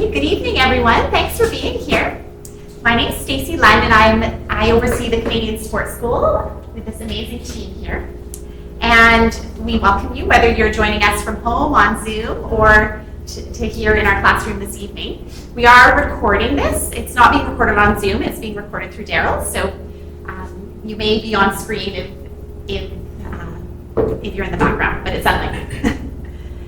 Okay, good evening, everyone. Thanks for being here. My name is Stacey Lund, and I oversee the Canadian Sports School with this amazing team here. And we welcome you, whether you're joining us from home on Zoom or to here in our classroom this evening. We are recording this. It's not being recorded on Zoom. It's being recorded through Daryl. So you may be on screen if you're in the background, but it's unlikely.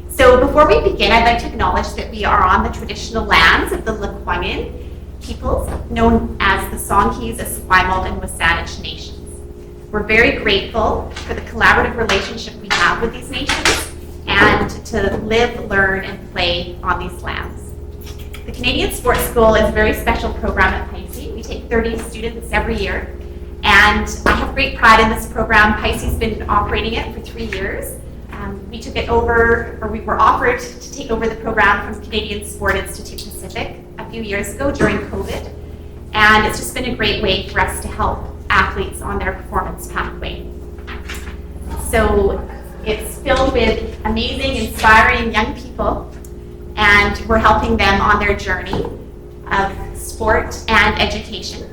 So before we begin, I'd like to acknowledge that we are on the traditional lands of the Lekwungen peoples, known as the Songhees, Esquimalt, and Wasatch nations. We're very grateful for the collaborative relationship we have with these nations and to live, learn, and play on these lands. The Canadian Sports School is a very special program at Pisces. We take 30 students every year, and I have great pride in this program. Pisces has been operating it for 3 years. We took it over, or we were offered to take over the program from Canadian Sport Institute Pacific a few years ago during COVID. And it's just been a great way for us to help athletes on their performance pathway. So it's filled with amazing, inspiring young people, and we're helping them on their journey of sport and education.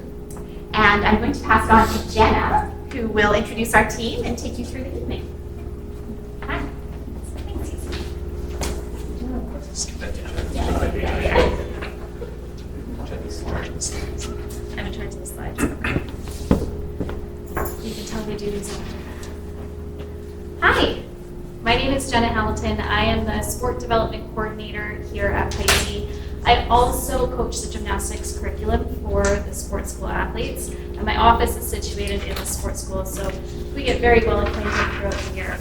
And I'm going to pass it on to Jenna, who will introduce our team and take you through the evening. Hi. I'm in charge of the slides. You can tell me do these. Hi, my name is Jenna Hamilton. I am the Sport Development Coordinator here at Pisces. I also coach the gymnastics curriculum for the sports school athletes, and my office is situated in the sports school, so we get very well acquainted throughout the year.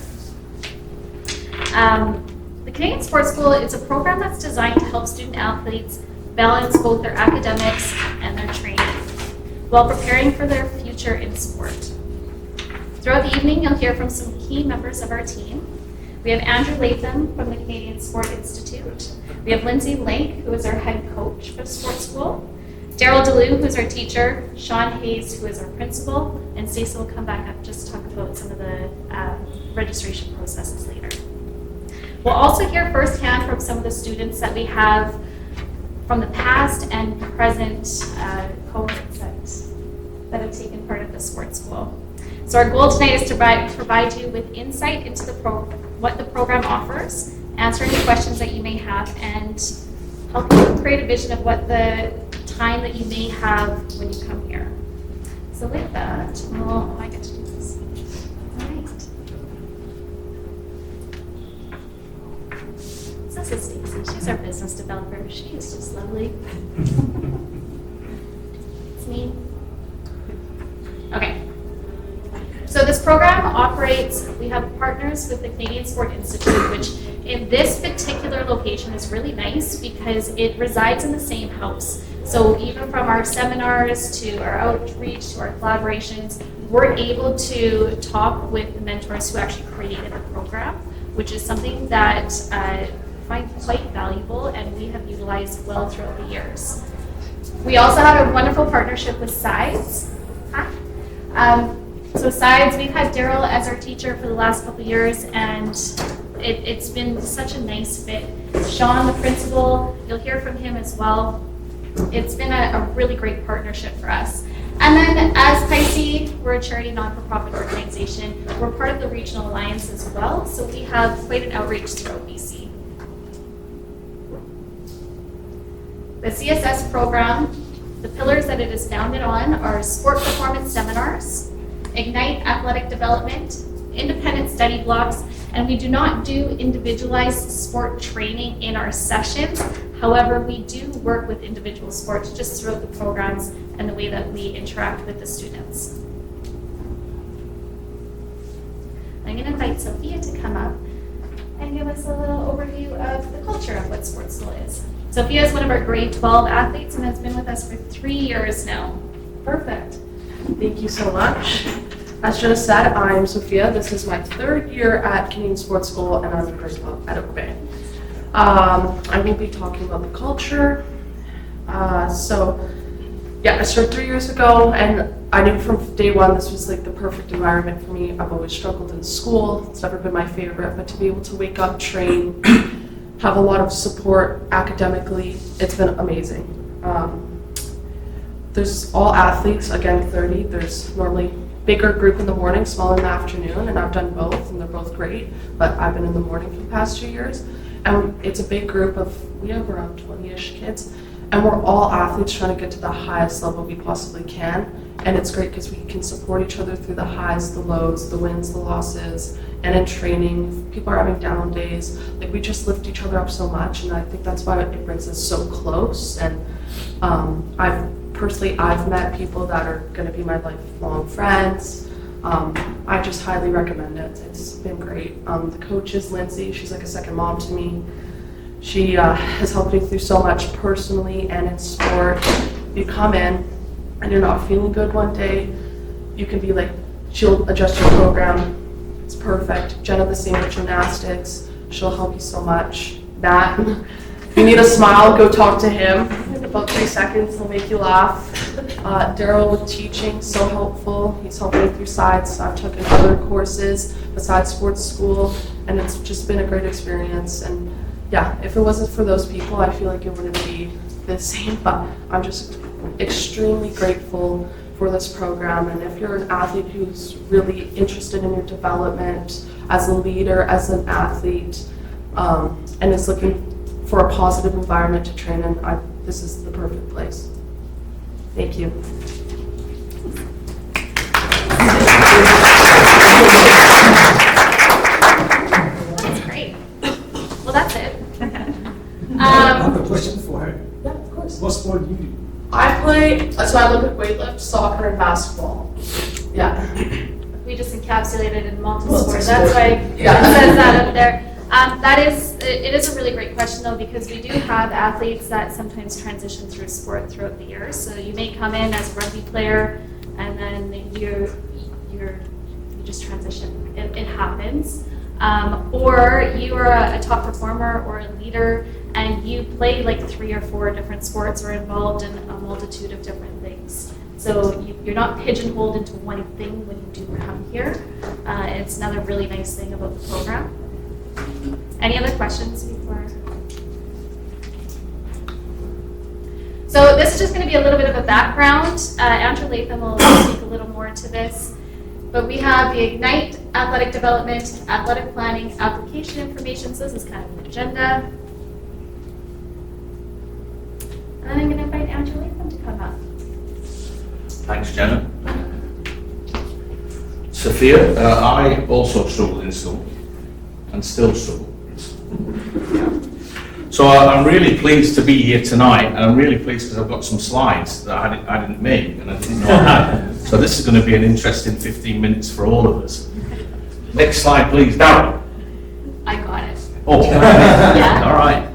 The Canadian Sports School is a program that's designed to help student athletes balance both their academics and their training while preparing for their future in sport. Throughout the evening, you'll hear from some key members of our team. We have Andrew Latham from the Canadian Sport Institute. We have Lindsay Lake, who is our head coach for the sports school. Daryl DeLue, who is our teacher. Sean Hayes, who is our principal. And Cecil will come back up just to talk about some of the registration processes later. We'll also hear firsthand from some of the students that we have from the past and present cohorts that have taken part of the sports school. So our goal tonight is to provide you with insight into what the program offers, answer any questions that you may have, and help you create a vision of what the time that you may have when you come here. So with that, I get to do this. All right. So this is Stacey. She's our business developer. She is just lovely. It's me. Okay. So this program operates, we have partners with the Canadian Sport Institute, which in this particular location is really nice because it resides in the same house. So even from our seminars to our outreach to our collaborations, we're able to talk with the mentors who actually created the program, which is something that I find quite valuable and we have utilized well throughout the years. We also have a wonderful partnership with Sides. Hi. So Sides, we've had Daryl as our teacher for the last couple of years, and it's been such a nice fit. Sean, the principal, you'll hear from him as well. It's been a really great partnership for us. And then as Pisces, we're a charity non-for-profit organization. We're part of the Regional Alliance as well, so we have quite an outreach throughout BC. The CSS program, the pillars that it is founded on are sport performance seminars, Ignite athletic development, independent study blocks, and we do not do individualized sport training in our sessions. However, we do work with individual sports just throughout the programs and the way that we interact with the students. I'm going to invite Sophia to come up and give us a little overview of the culture of what sports school is. Sophia is one of our grade 12 athletes and has been with us for 3 years now. Perfect. Thank you so much. As Jenna said, I'm Sophia. This is my 3rd year at Canadian Sports School, and I'm the principal at Oak Bay. I will be talking about the culture. I started 3 years ago, and I knew from day one this was like the perfect environment for me. I've always struggled in school. It's never been my favorite, but to be able to wake up, train, have a lot of support academically. It's been amazing. There's all athletes, again 30. There's normally bigger group in the morning, smaller in the afternoon, and I've done both, and they're both great, but I've been in the morning for the past 2 years. And it's a big group we have around 20-ish kids, and we're all athletes trying to get to the highest level we possibly can. And it's great because we can support each other through the highs, the lows, the wins, the losses. And in training, if people are having down days, like we just lift each other up so much, and I think that's why it brings us so close. And I've met people that are going to be my lifelong friends. I just highly recommend it. It's been great. The coach is Lindsay. She's like a second mom to me. She has helped me through so much personally and in sport. You come in and you're not feeling good one day, you can be like, she'll adjust your program. It's perfect. Jenna, the same with gymnastics. She'll help you so much. Nat, if you need a smile, go talk to him. In about 3 seconds, he'll make you laugh. Daryl with teaching, so helpful. He's helped me through sides. I've taken other courses besides sports school, and it's just been a great experience. And yeah, if it wasn't for those people, I feel like it wouldn't be the same, but I'm just extremely grateful for this program. And if you're an athlete who's really interested in your development as a leader, as an athlete, and is looking for a positive environment to train in, this is the perfect place. Thank you. That's great. Well, that's it. I have a question for her. Yeah, of course. What sport do you do? I play, so I look at weightlift, soccer, and basketball. Yeah. We just encapsulated in multiple Multi-sport. sports. That's why it Yeah. says that up there. It is a really great question though, because we do have athletes that sometimes transition through sport throughout the year. So you may come in as a rugby player, and then you just transition. It happens. Or you are a top performer or a leader, and you play like 3 or 4 different sports or involved in a multitude of different things. So you're not pigeonholed into one thing when you do come here. It's another really nice thing about the program. Any other questions before? So this is just going to be a little bit of a background. Andrew Latham will speak a little more to this. But we have the Ignite, Athletic Development, Athletic Planning, Application Information. So this is kind of an agenda. And I'm going to invite Andrew Latham to come up. Thanks, Jenna. Sophia, I also struggled in school and still struggle. So I'm really pleased to be here tonight, and I'm really pleased because I've got some slides that I didn't make and I didn't know I had. So this is going to be an interesting 15 minutes for all of us. Next slide, please. Darren. I got it. Oh, Yeah. all right.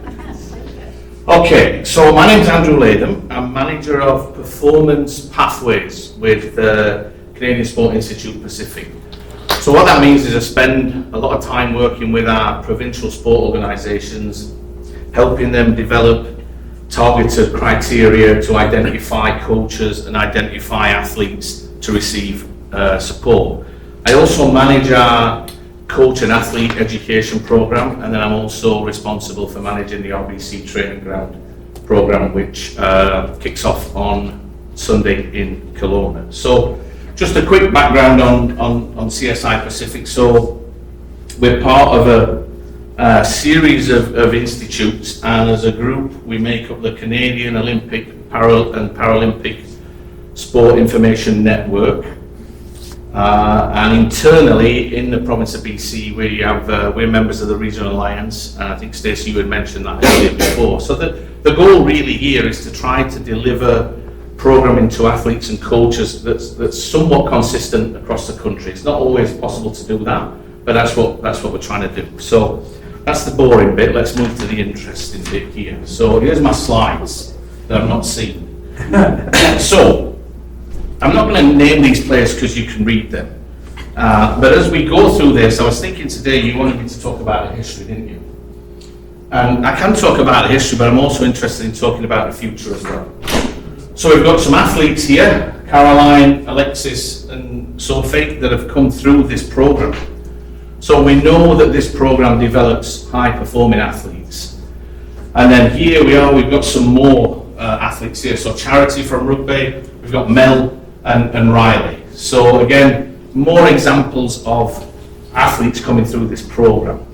Okay, so my name's Andrew Latham. I'm manager of Performance Pathways with the Canadian Sport Institute Pacific. So what that means is I spend a lot of time working with our provincial sport organisations, helping them develop targeted criteria to identify coaches and identify athletes to receive support. I also manage our coach and athlete education program, and then I'm also responsible for managing the RBC Training Ground program, which kicks off on Sunday in Kelowna. So just a quick background on CSI Pacific. So we're part of a series of institutes, and as a group we make up the Canadian Olympic and Paralympic Sport Information Network. And internally in the province of BC, we're members of the Regional Alliance, and I think Stacey, you had mentioned that earlier before. So the goal really here is to try to deliver programming to athletes and coaches that's somewhat consistent across the country. It's not always possible to do that, but that's what we're trying to do. So that's the boring bit. Let's move to the interesting bit here. So here's my slides that I've not seen. So I'm not going to name these players because you can read them. But as we go through this, I was thinking today you wanted me to talk about the history, didn't you? And I can talk about the history, but I'm also interested in talking about the future as well. So we've got some athletes here, Caroline, Alexis, and Sophie, that have come through this program. So we know that this program develops high-performing athletes. And then here we are, we've got some more athletes here. So Charity from rugby, we've got Mel and Riley. So again, more examples of athletes coming through this program.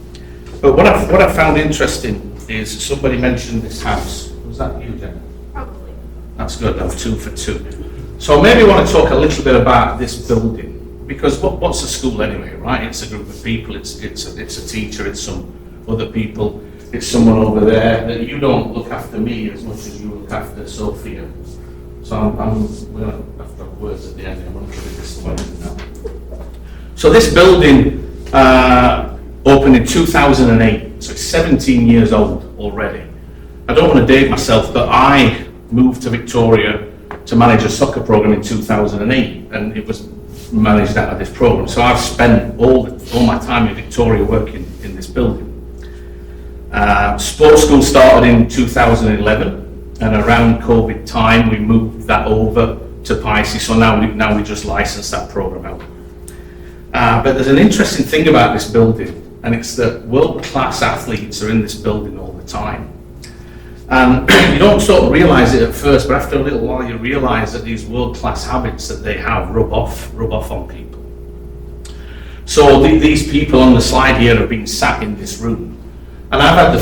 But what I found interesting is somebody mentioned this house. Was that you, Jen? Probably. That's good, that's 2 for 2. So maybe I want to talk a little bit about this building, because what's a school anyway, right? It's a group of people, it's a teacher, it's some other people, it's someone over there that you don't look after me as much as you look after Sophia. So I'm going to have to have words at the end, I'm going to be disappointed now. So this building opened in 2008, so it's 17 years old already. I don't want to date myself, but I moved to Victoria to manage a soccer program in 2008, and it was managed out of this program. So I've spent all my time in Victoria working in this building. Sports school started in 2011, and around COVID time we moved that over to Pisces. So now we just license that program out. But there's an interesting thing about this building, and it's that world-class athletes are in this building all the time. And you don't sort of realise it at first, but after a little while you realise that these world-class habits that they have rub off on people. So these people on the slide here have been sat in this room, and I've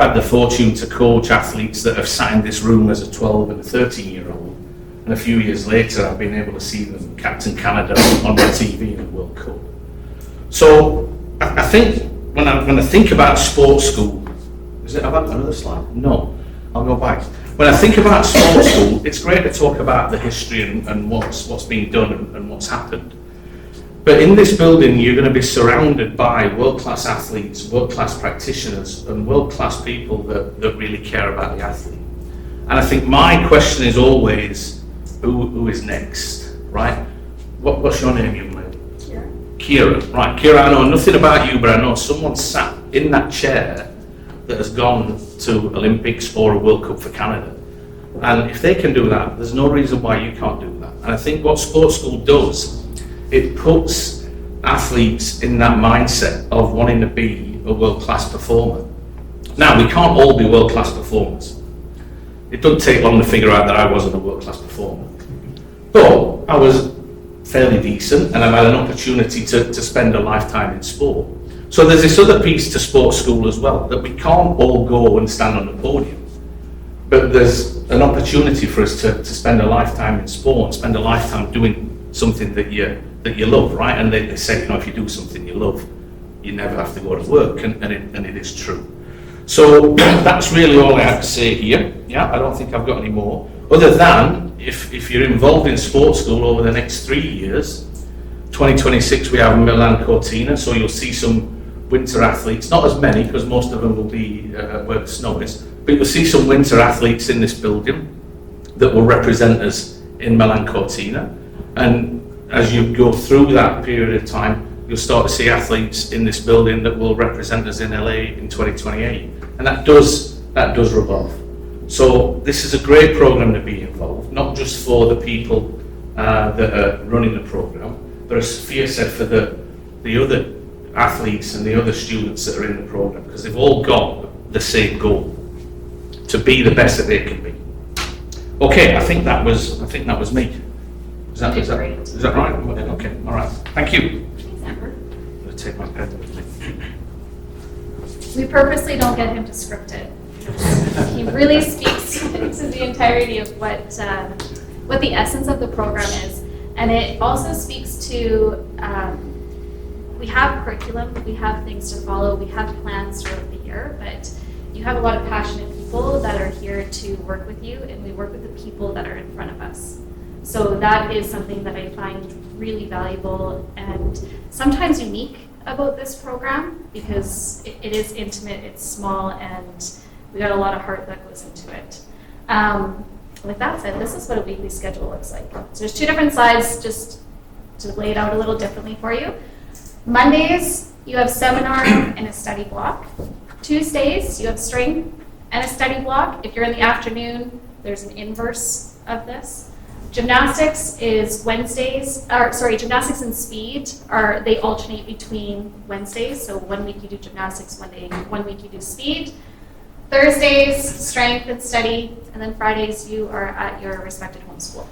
had the fortune to coach athletes that have sat in this room as a 12 and a 13-year-old, and a few years later I've been able to see them captain Canada on the TV in the World Cup. So I think when I think about sports school, have I got another slide? No. I'll go back. When I think about sports school, it's great to talk about the history and what's been done and what's happened. But in this building, you're going to be surrounded by world-class athletes, world-class practitioners, and world-class people that really care about the athlete. And I think my question is always, who is next, right? What's your name, young lady? Kira. Right, Kira, I know nothing about you, but I know someone sat in that chair that has gone to Olympics or a World Cup for Canada. And if they can do that, there's no reason why you can't do that. And I think what sports school does, it puts athletes in that mindset of wanting to be a world-class performer. Now, we can't all be world-class performers. It doesn't take long to figure out that I wasn't a world-class performer. But I was fairly decent, and I've had an opportunity to spend a lifetime in sport. So there's this other piece to sports school as well, that we can't all go and stand on the podium. But there's an opportunity for us to spend a lifetime in sport, spend a lifetime doing something that you love, right? And they say, if you do something you love, you never have to go to work, and it is true. So that's really all I have to say here. Yeah, I don't think I've got any more. Other than, if you're involved in sports school over the next 3 years, 2026 we have Milan Cortina, so you'll see some winter athletes, not as many because most of them will be where the snow is, but you'll see some winter athletes in this building that will represent us in Milan Cortina. And as you go through that period of time, you'll start to see athletes in this building that will represent us in LA in 2028. And that does rub off. So this is a great program to be involved, not just for the people that are running the program, but as Sophia said, for the other athletes and the other students that are in the program, because they've all got the same goal, to be the best that they can be. Okay, I think that was me. Is that right? Okay, all right. Thank you. Thanks, Amber. I'm going to take my pen with me. We purposely don't get him to script it. He really speaks to the entirety of what the essence of the program is, and it also speaks to we have curriculum, we have things to follow, we have plans throughout the year, but you have a lot of passionate people that are here to work with you, and we work with the people that are in front of us. So that is something that I find really valuable and sometimes unique about this program, because it is intimate, it's small, and we got a lot of heart that goes into it. With that said, this is what a weekly schedule looks like. So there's 2 different slides, just to lay it out a little differently for you. Mondays, you have seminar and a study block. Tuesdays, you have strength and a study block. If you're in the afternoon, there's an inverse of this. Gymnastics is gymnastics and speed they alternate between Wednesdays. So 1 week you do gymnastics, 1 week you do speed. Thursdays, strength and study, and then Fridays you are at your respected home school.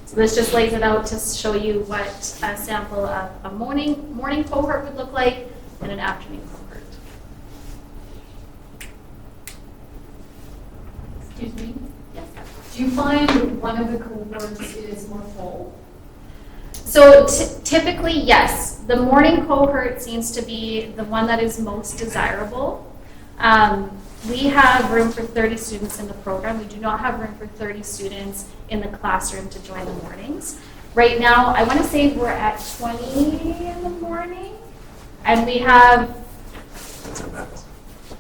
So this just lays it out to show you what a sample of a morning cohort would look like and an afternoon cohort. Excuse me, Yes. do you find one of the cohorts is more full? So typically, yes. The morning cohort seems to be the one that is most desirable. We have room for 30 students in the program. We do not have room for 30 students in the classroom to join the mornings. Right now, I want to say we're at 20 in the morning, and we have,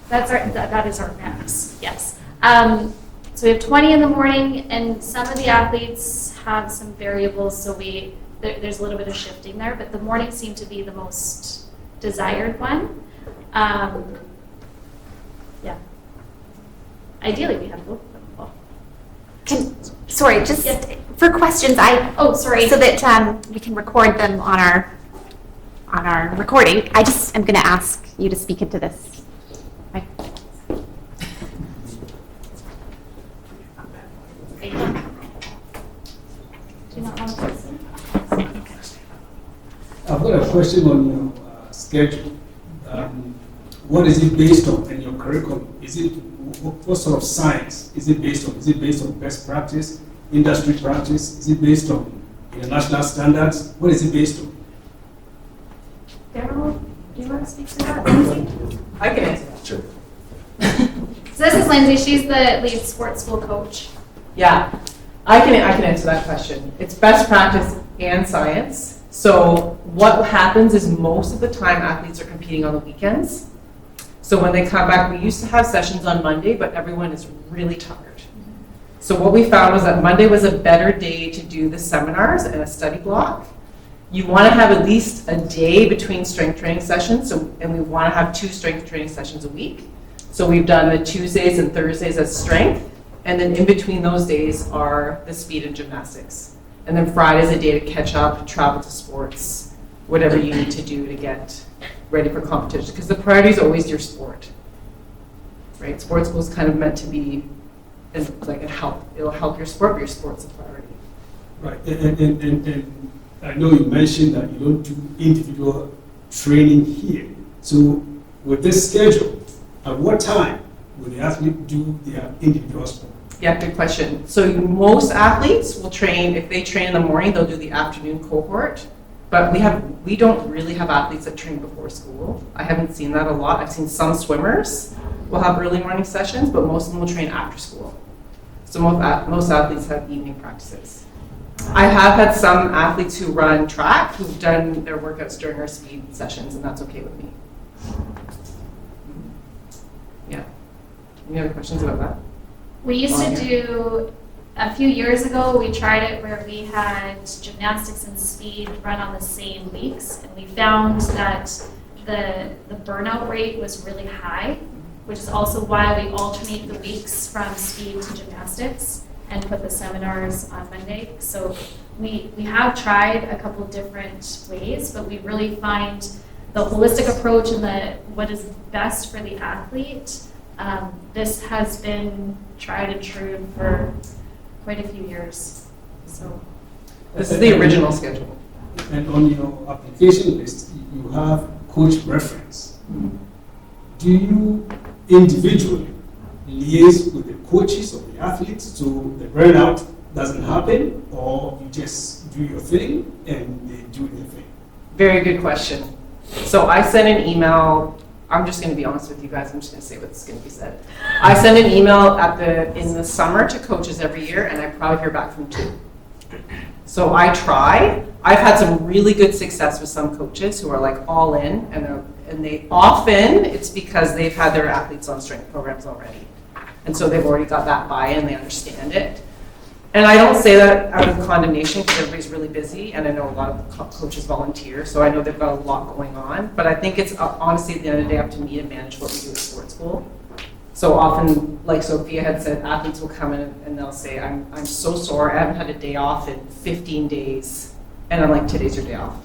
that is our max, yes. So we have 20 in the morning, and some of the athletes have some variables, so there's a little bit of shifting there, but the mornings seem to be the most desired one. Yeah. Ideally, we have both of them. Well, Sorry, just Yeah. for questions, oh, sorry. so that we can record them on our recording. I just am going to ask you to speak into this. Okay. Do you not want to listen? I've got a question on your schedule. What is it based on in your curriculum? Is it what sort of science is it based on? Is it based on best practice, industry practice? Is it based on international standards? What is it based on? Daryl, do you want to speak to that? I can answer that. Sure. So this is Lindsay. She's the lead sports school coach. Yeah, I can answer that question. It's best practice and science. So what happens is most of the time athletes are competing on the weekends. So when they come back, we used to have sessions on Monday, but everyone is really tired. So what we found was that Monday was a better day to do the seminars and a study block. You want to have at least a day between strength training sessions, and we want to have 2 strength training sessions a week. So we've done the Tuesdays and Thursdays as strength, and then in between those days are the speed and gymnastics. And then Friday's a day to catch up, travel to sports, whatever you need to do to get ready for competition. Because the priority is always your sport, right? Sports school is kind of meant to be, like it'll help your sport, but your sport's a priority. Right, and I know you mentioned that you don't do individual training here. So with this schedule, at what time will the athlete do their individual sport? Yeah, good question. So most athletes will train, if they train in the morning, they'll do the afternoon cohort. But we don't really have athletes that train before school. I haven't seen that a lot. I've seen some swimmers will have early morning sessions, but most of them will train after school. So most athletes have evening practices. I have had some athletes who run track who've done their workouts during our speed sessions, and that's okay with me. Yeah. Any other questions about that? We used to do, a few years ago, we tried it where we had gymnastics and speed run on the same weeks, and we found that the burnout rate was really high, which is also why we alternate the weeks from speed to gymnastics and put the seminars on Monday. So we have tried a couple different ways, but we really find the holistic approach and what is best for the athlete. This has been tried and true for quite a few years. So This is the original schedule. And on your application list, you have coach reference. Do you individually liaise with the coaches or the athletes so the burnout doesn't happen, or you just do your thing and they do their thing? Very good question. So I sent an email. I'm just going to be honest with you guys. I'm just going to say what's going to be said. I send an email in the summer to coaches every year, and I probably hear back from 2. So I try. I've had some really good success with some coaches who are like all in, and they often it's because they've had their athletes on strength programs already, and so they've already got that buy-in. They understand it. And I don't say that out of condemnation because everybody's really busy, and I know a lot of coaches volunteer, so I know they've got a lot going on. But I think it's honestly at the end of the day up to me to manage what we do at sports school. So often, like Sophia had said, athletes will come in and they'll say, I'm so sore, I haven't had a day off in 15 days. And I'm like, today's your day off.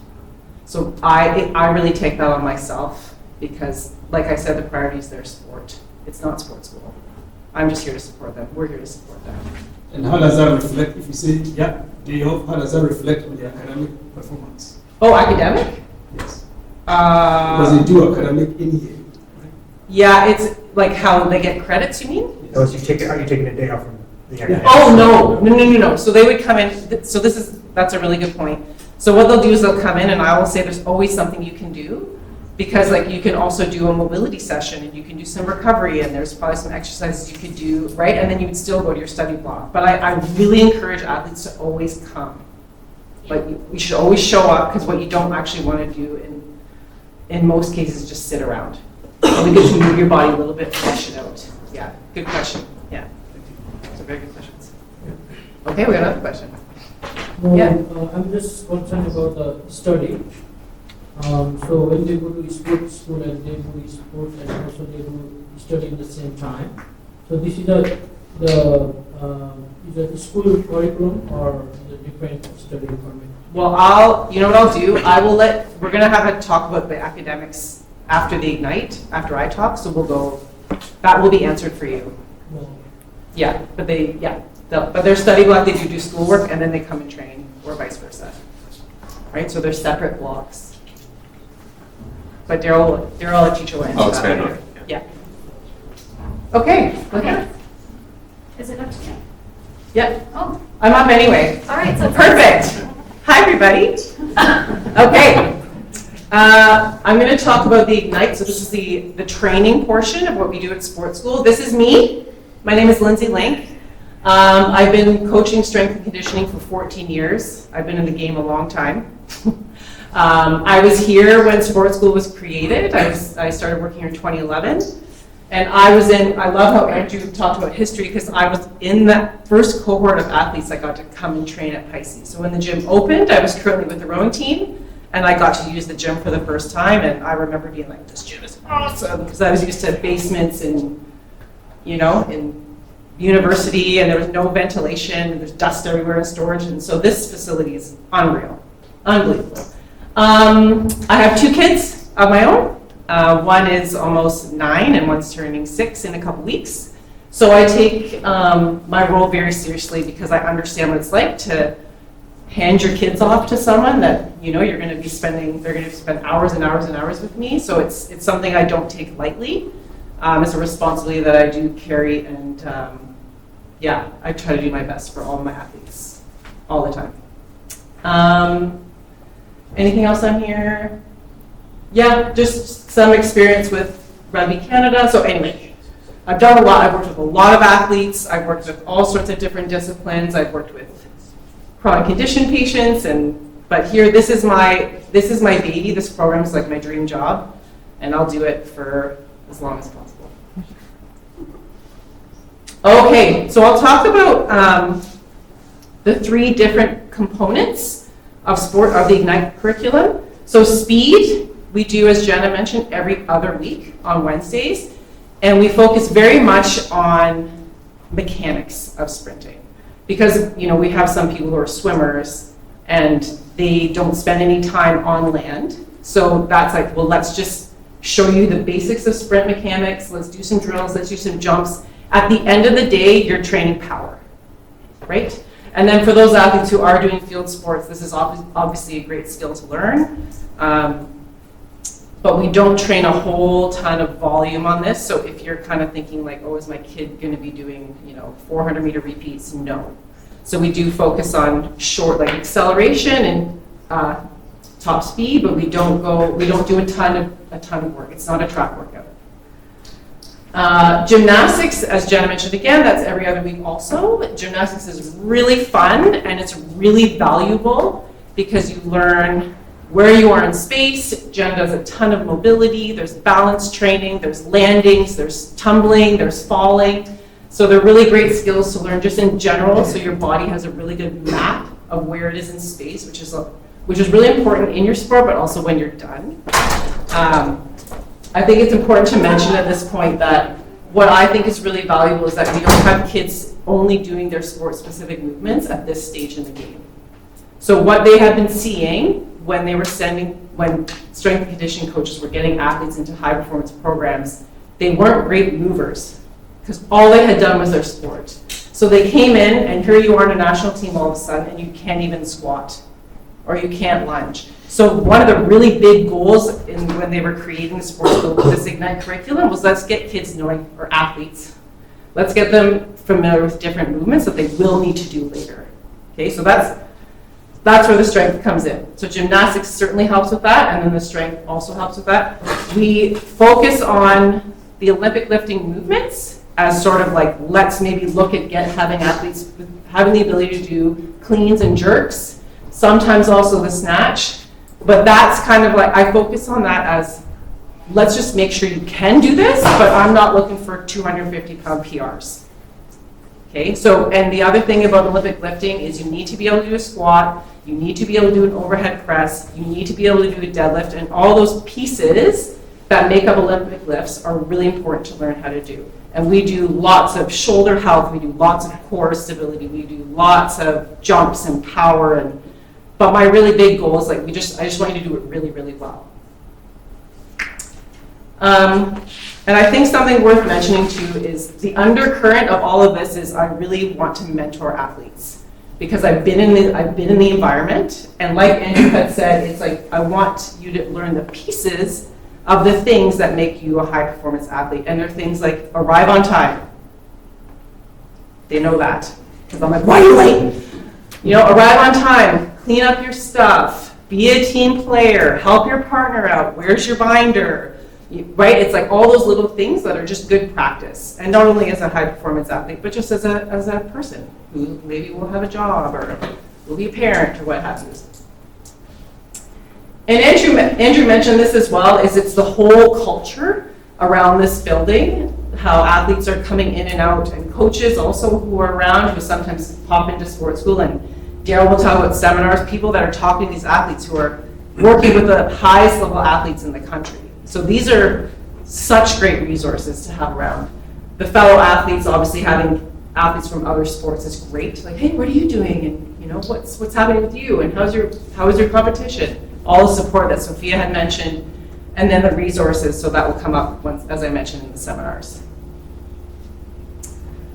So I really take that on myself because, like I said, the priority is their sport. It's not sports school. I'm just here to support them. We're here to support them. And how does that reflect, if you say, yeah, day off, how does that reflect on the academic performance? Oh, academic? Yes. Because they do academic in here. Right? Yeah, it's like how they get credits, you mean? So are you taking a day off from the academic? Oh, no. So they would come in, so that's a really good point. So what they'll do is they'll come in and I will say there's always something you can do, because like you can also do a mobility session and you can do some recovery and there's probably some exercises you could do, right? And then you would still go to your study block. But I really encourage athletes to always come. Like you should always show up, because what you don't actually want to do in most cases is just sit around. So we get to move your body a little bit, flush it out. Yeah, good question. Yeah, those are very good questions. Okay, we got another question. No, Yeah. I'm just concerned about the study. So when they go to sports school and they do sports and also they do study at the same time. So this is the school curriculum or the different study format? Well, you know what I'll do? We're gonna have a talk about the academics after the Ignite, after I talk, so that will be answered for you. No. Yeah, but their study block, they do schoolwork and then they come and train, or vice versa. Right, so they're separate blocks. But Daryl will teach you what. Oh, it's fair enough. Yeah. Okay, go ahead. Is it up to you? Yeah, Oh, I'm up anyway. all right, so. Perfect. Hi, everybody. Okay. I'm going to talk about the Ignite. So this is the training portion of what we do at sports school. This is me. My name is Lindsay Link. I've been coaching strength and conditioning for 14 years. I've been in the game a long time. I was here when sports school was created. I started working here in 2011. And I love how Andrew talked about history, because I was in that first cohort of athletes that got to come and train at Pisces. So when the gym opened, I was currently with the rowing team, and I got to use the gym for the first time. And I remember being like, this gym is awesome, because I was used to basements and, in university, and there was no ventilation, and there's dust everywhere in storage. And so this facility is unreal, unbelievable. I have 2 kids of my own. One is almost 9 and one's turning 6 in a couple weeks. So I take my role very seriously, because I understand what it's like to hand your kids off to someone that they're going to spend hours and hours and hours with me. So it's something I don't take lightly. It's a responsibility that I do carry, and I try to do my best for all of my athletes all the time. Anything else on here? Yeah, just some experience with Rugby Canada. So anyway, I've done a lot. I've worked with a lot of athletes. I've worked with all sorts of different disciplines. I've worked with chronic condition patients, but here, this is my baby. This program is like my dream job, and I'll do it for as long as possible. Okay, so I'll talk about the 3 different components of the Ignite curriculum. So speed, we do, as Jenna mentioned, every other week on Wednesdays, and we focus very much on mechanics of sprinting, because we have some people who are swimmers and they don't spend any time on land. So that's like, well, let's just show you the basics of sprint mechanics. Let's do some drills. Let's do some jumps. At the end of the day, you're training power, right? And then for those athletes who are doing field sports, this is obviously a great skill to learn. But we don't train a whole ton of volume on this. So if you're kind of thinking like, oh, is my kid going to be doing 400-meter repeats? No. So we do focus on short, like acceleration and top speed, but we don't do a ton of work. It's not a track workout. Gymnastics, as Jenna mentioned again, that's every other week also. Gymnastics is really fun and it's really valuable, because you learn where you are in space. Jen does a ton of mobility. There's balance training, there's landings, there's tumbling, there's falling. So they're really great skills to learn just in general, so your body has a really good map of where it is in space, which is really important in your sport, but also when you're done. I think it's important to mention at this point that what I think is really valuable is that we don't have kids only doing their sport-specific movements at this stage in the game. So what they have been seeing when they were sending when strength and conditioning coaches were getting athletes into high performance programs, they weren't great movers because all they had done was their sport. So they came in and here you are on a national team all of a sudden and you can't even squat or you can't lunge. So one of the really big goals when they were creating the sports school with this Ignite curriculum was let's get kids knowing, or athletes, let's get them familiar with different movements that they will need to do later. Okay, so that's where the strength comes in. So gymnastics certainly helps with that, and then the strength also helps with that. We focus on the Olympic lifting movements as sort of like, let's maybe look at having athletes having the ability to do cleans and jerks, sometimes also the snatch. But that's kind of like, I focus on that as, let's just make sure you can do this, but I'm not looking for 250-pound PRs. Okay, so, and the other thing about Olympic lifting is you need to be able to do a squat, you need to be able to do an overhead press, you need to be able to do a deadlift, and all those pieces that make up Olympic lifts are really important to learn how to do. And we do lots of shoulder health, we do lots of core stability, we do lots of jumps and power, but my really big goal is like, I just want you to do it really, really well. And I think something worth mentioning too is the undercurrent of all of this is I really want to mentor athletes because I've been in the environment, and like Andrew had said, it's like I want you to learn the pieces of the things that make you a high performance athlete, and they're things like arrive on time. They know that because I'm like, why are you late? You know, arrive on time, clean up your stuff, be a team player, help your partner out. Where's your binder? Right? It's like all those little things that are just good practice. And not only as a high performance athlete, but just as a person who maybe will have a job or will be a parent or what have you. And Andrew mentioned this as well, is it's the whole culture around this building, how athletes are coming in and out, and coaches also who are around who sometimes pop into sports school. And Daryl will talk about seminars, people that are talking to these athletes who are working with the highest level athletes in the country. So these are such great resources to have around. The fellow athletes, obviously having athletes from other sports is great. Like, hey, what are you doing? And you know, what's happening with you? And how is your competition? All the support that Sophia had mentioned, and then the resources, so that will come up once, as I mentioned in the seminars.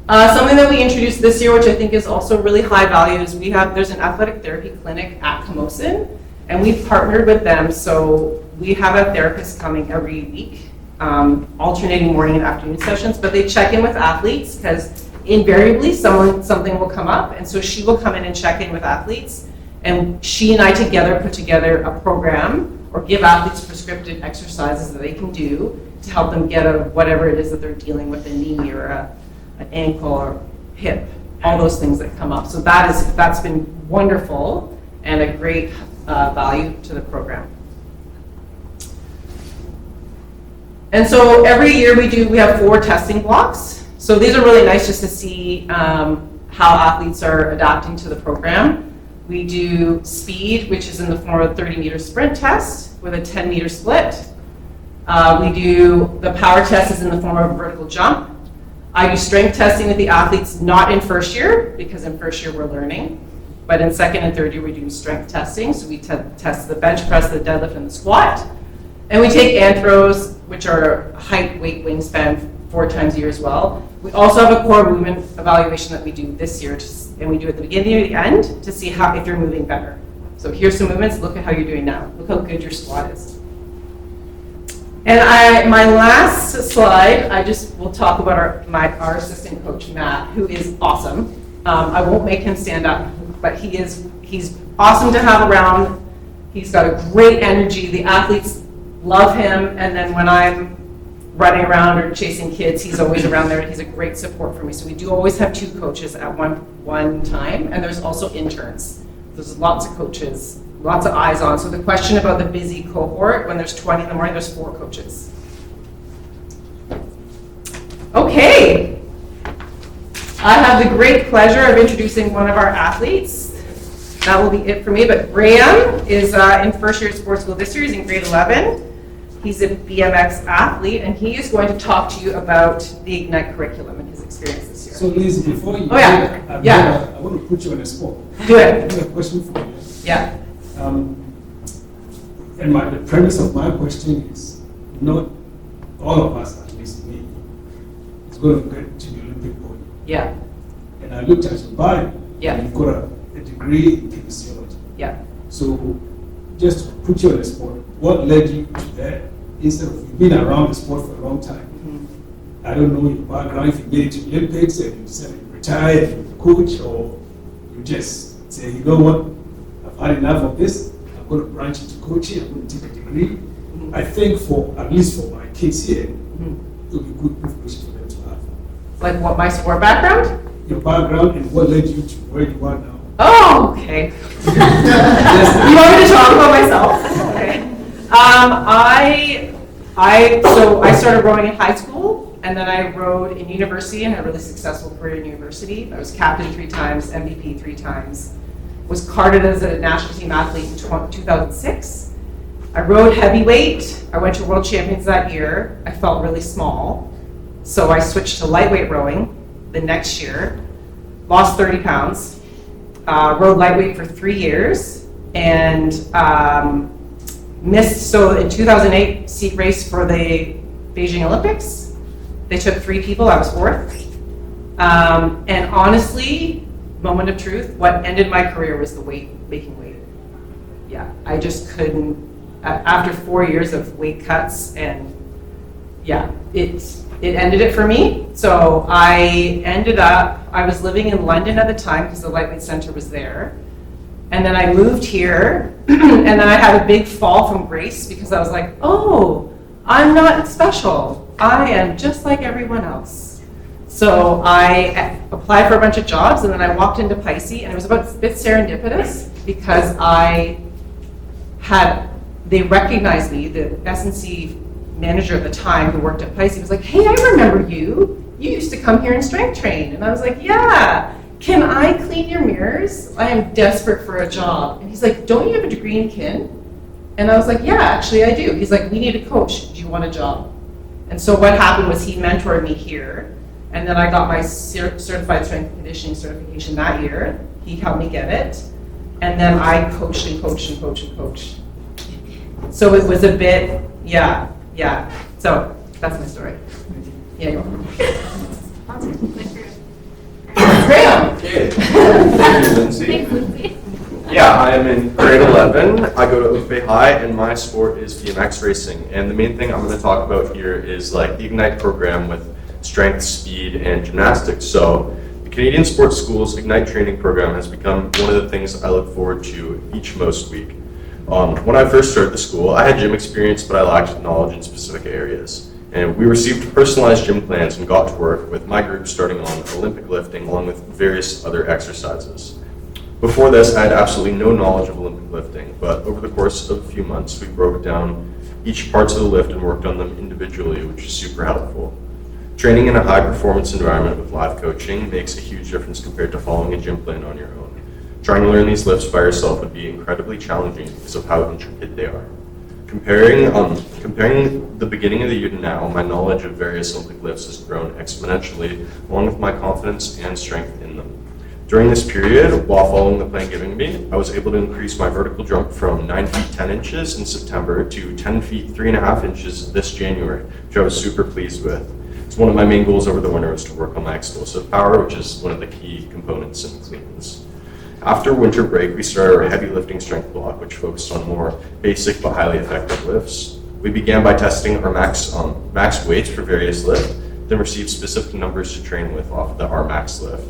Something that we introduced this year, which I think is also really high value, is there's an athletic therapy clinic at Camosun, and we've partnered with them, so we have a therapist coming every week, alternating morning and afternoon sessions, but they check in with athletes because invariably something will come up, and so she will come in and check in with athletes, and she and I together put together a program or give athletes prescriptive exercises that they can do to help them get out of whatever it is that they're dealing with, a knee or an ankle or hip, all those things that come up. So that's been wonderful and a great value to the program. And so every year we have 4 testing blocks. So these are really nice just to see how athletes are adapting to the program. We do speed, which is in the form of a 30-meter sprint test with a 10-meter split. We do the power test is in the form of a vertical jump. I do strength testing with the athletes, not in first year, because in first year we're learning, but in second and third year we do strength testing. So we test the bench press, the deadlift, and the squat. And we take anthros, which are height, weight, wingspan 4 times a year as well. We also have a core movement evaluation that we do this year, and we do at the beginning or the end to see if you're moving better. So here's some movements, look at how you're doing now. Look how good your squat is. And my last slide, I just will talk about our assistant coach, Matt, who is awesome. I won't make him stand up, but he's awesome to have around. He's got a great energy. The athletes love him, and then when I'm running around or chasing kids, he's always around there, and he's a great support for me. So we do always have 2 coaches at one time, and there's also interns. There's lots of coaches, lots of eyes on. So the question about the busy cohort, when there's 20 in the morning, there's 4 coaches. Okay. I have the great pleasure of introducing one of our athletes. That will be it for me, but Graham is in first year at sports school this year. He's in grade 11. He's a BMX athlete, and he is going to talk to you about the Ignite curriculum and his experience this year. So Liz, before you I want to put you on the spot. Do it. I have a question for you. Yeah. And the premise of my question is, not all of us, at least me, is going to get to the Olympic podium. Yeah, And I looked at your bio. Yeah. And you've got a degree in kinesiology. yeah. So, just to put you on the spot, what led you to that? Instead of you've been around the sport for a long time. I don't know your background, if you made it to the Olympics and you decided to retire and you're a coach, or you just say, you know what, I've had enough of this, I'm going to branch into coaching, I'm going to take a degree. I think at least for my kids here, it would be good information for them to have. Like what, my sport background? Your background and what led you to where you are now. Oh, okay. You want me to talk about myself? Okay. I started rowing in high school, and then I rowed in university and had a really successful career in university. I was captain 3 times, MVP 3 times. Was carded as a national team athlete in 2006. I rowed heavyweight. I went to World Champions that year. I felt really small, so I switched to lightweight rowing the next year. Lost 30 pounds. Rowed lightweight for 3 years, and missed. So in 2008, seat race for the Beijing Olympics. They took 3 people. I was 4th. And honestly, moment of truth, what ended my career was the making weight. Yeah, I just couldn't. After 4 years of weight cuts, and yeah, it ended it for me. So I was living in London at the time because the lightweight center was there. And then I moved here, and then I had a big fall from grace because I was like, oh, I'm not special. I am just like everyone else. So I applied for a bunch of jobs, and then I walked into Pisces, and it was a bit serendipitous because they recognized me, the S&C manager at the time who worked at Pisces was like, hey, I remember you. You used to come here and strength train. And I was like, yeah. Can I clean your mirrors? I am desperate for a job. And he's like, don't you have a degree in kin? And I was like, yeah, actually I do. He's like, we need a coach. Do you want a job? And so what happened was he mentored me here. And then I got my certified strength and conditioning certification that year. He helped me get it. And then I coached and coached and coached and coached. So it was a bit, yeah. So that's my story. Yeah, you're welcome. Graham. Okay. Lindsay. Yeah, I am in grade 11. I go to Oak Bay High, and my sport is BMX racing. And the main thing I'm going to talk about here is like the Ignite program with strength, speed, and gymnastics. So the Canadian Sports School's Ignite training program has become one of the things I look forward to most week. When I first started the school, I had gym experience, but I lacked knowledge in specific areas. And we received personalized gym plans and got to work with my group starting on Olympic lifting along with various other exercises. Before this, I had absolutely no knowledge of Olympic lifting, but over the course of a few months, we broke down each parts of the lift and worked on them individually, which is super helpful. Training in a high-performance environment with live coaching makes a huge difference compared to following a gym plan on your own. Trying to learn these lifts by yourself would be incredibly challenging because of how intricate they are. Comparing the beginning of the year to now, my knowledge of various Olympic lifts has grown exponentially, along with my confidence and strength in them. During this period, while following the plan given me, I was able to increase my vertical jump from 9 feet 10 inches in September to 10 feet 3.5 inches this January, which I was super pleased with. So one of my main goals over the winter was to work on my explosive power, which is one of the key components in cleans. After winter break, we started our heavy lifting strength block, which focused on more basic but highly effective lifts. We began by testing our max weights for various lifts, then received specific numbers to train with off the our max lift.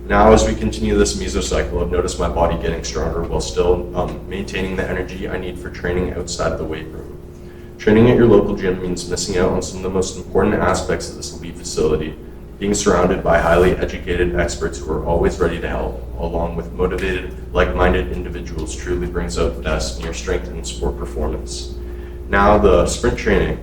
Now, as we continue this mesocycle, I've noticed my body getting stronger while still maintaining the energy I need for training outside of the weight room. Training at your local gym means missing out on some of the most important aspects of this elite facility. Being surrounded by highly educated experts who are always ready to help, along with motivated, like-minded individuals, truly brings out the best in your strength and sport performance. Now, the sprint training.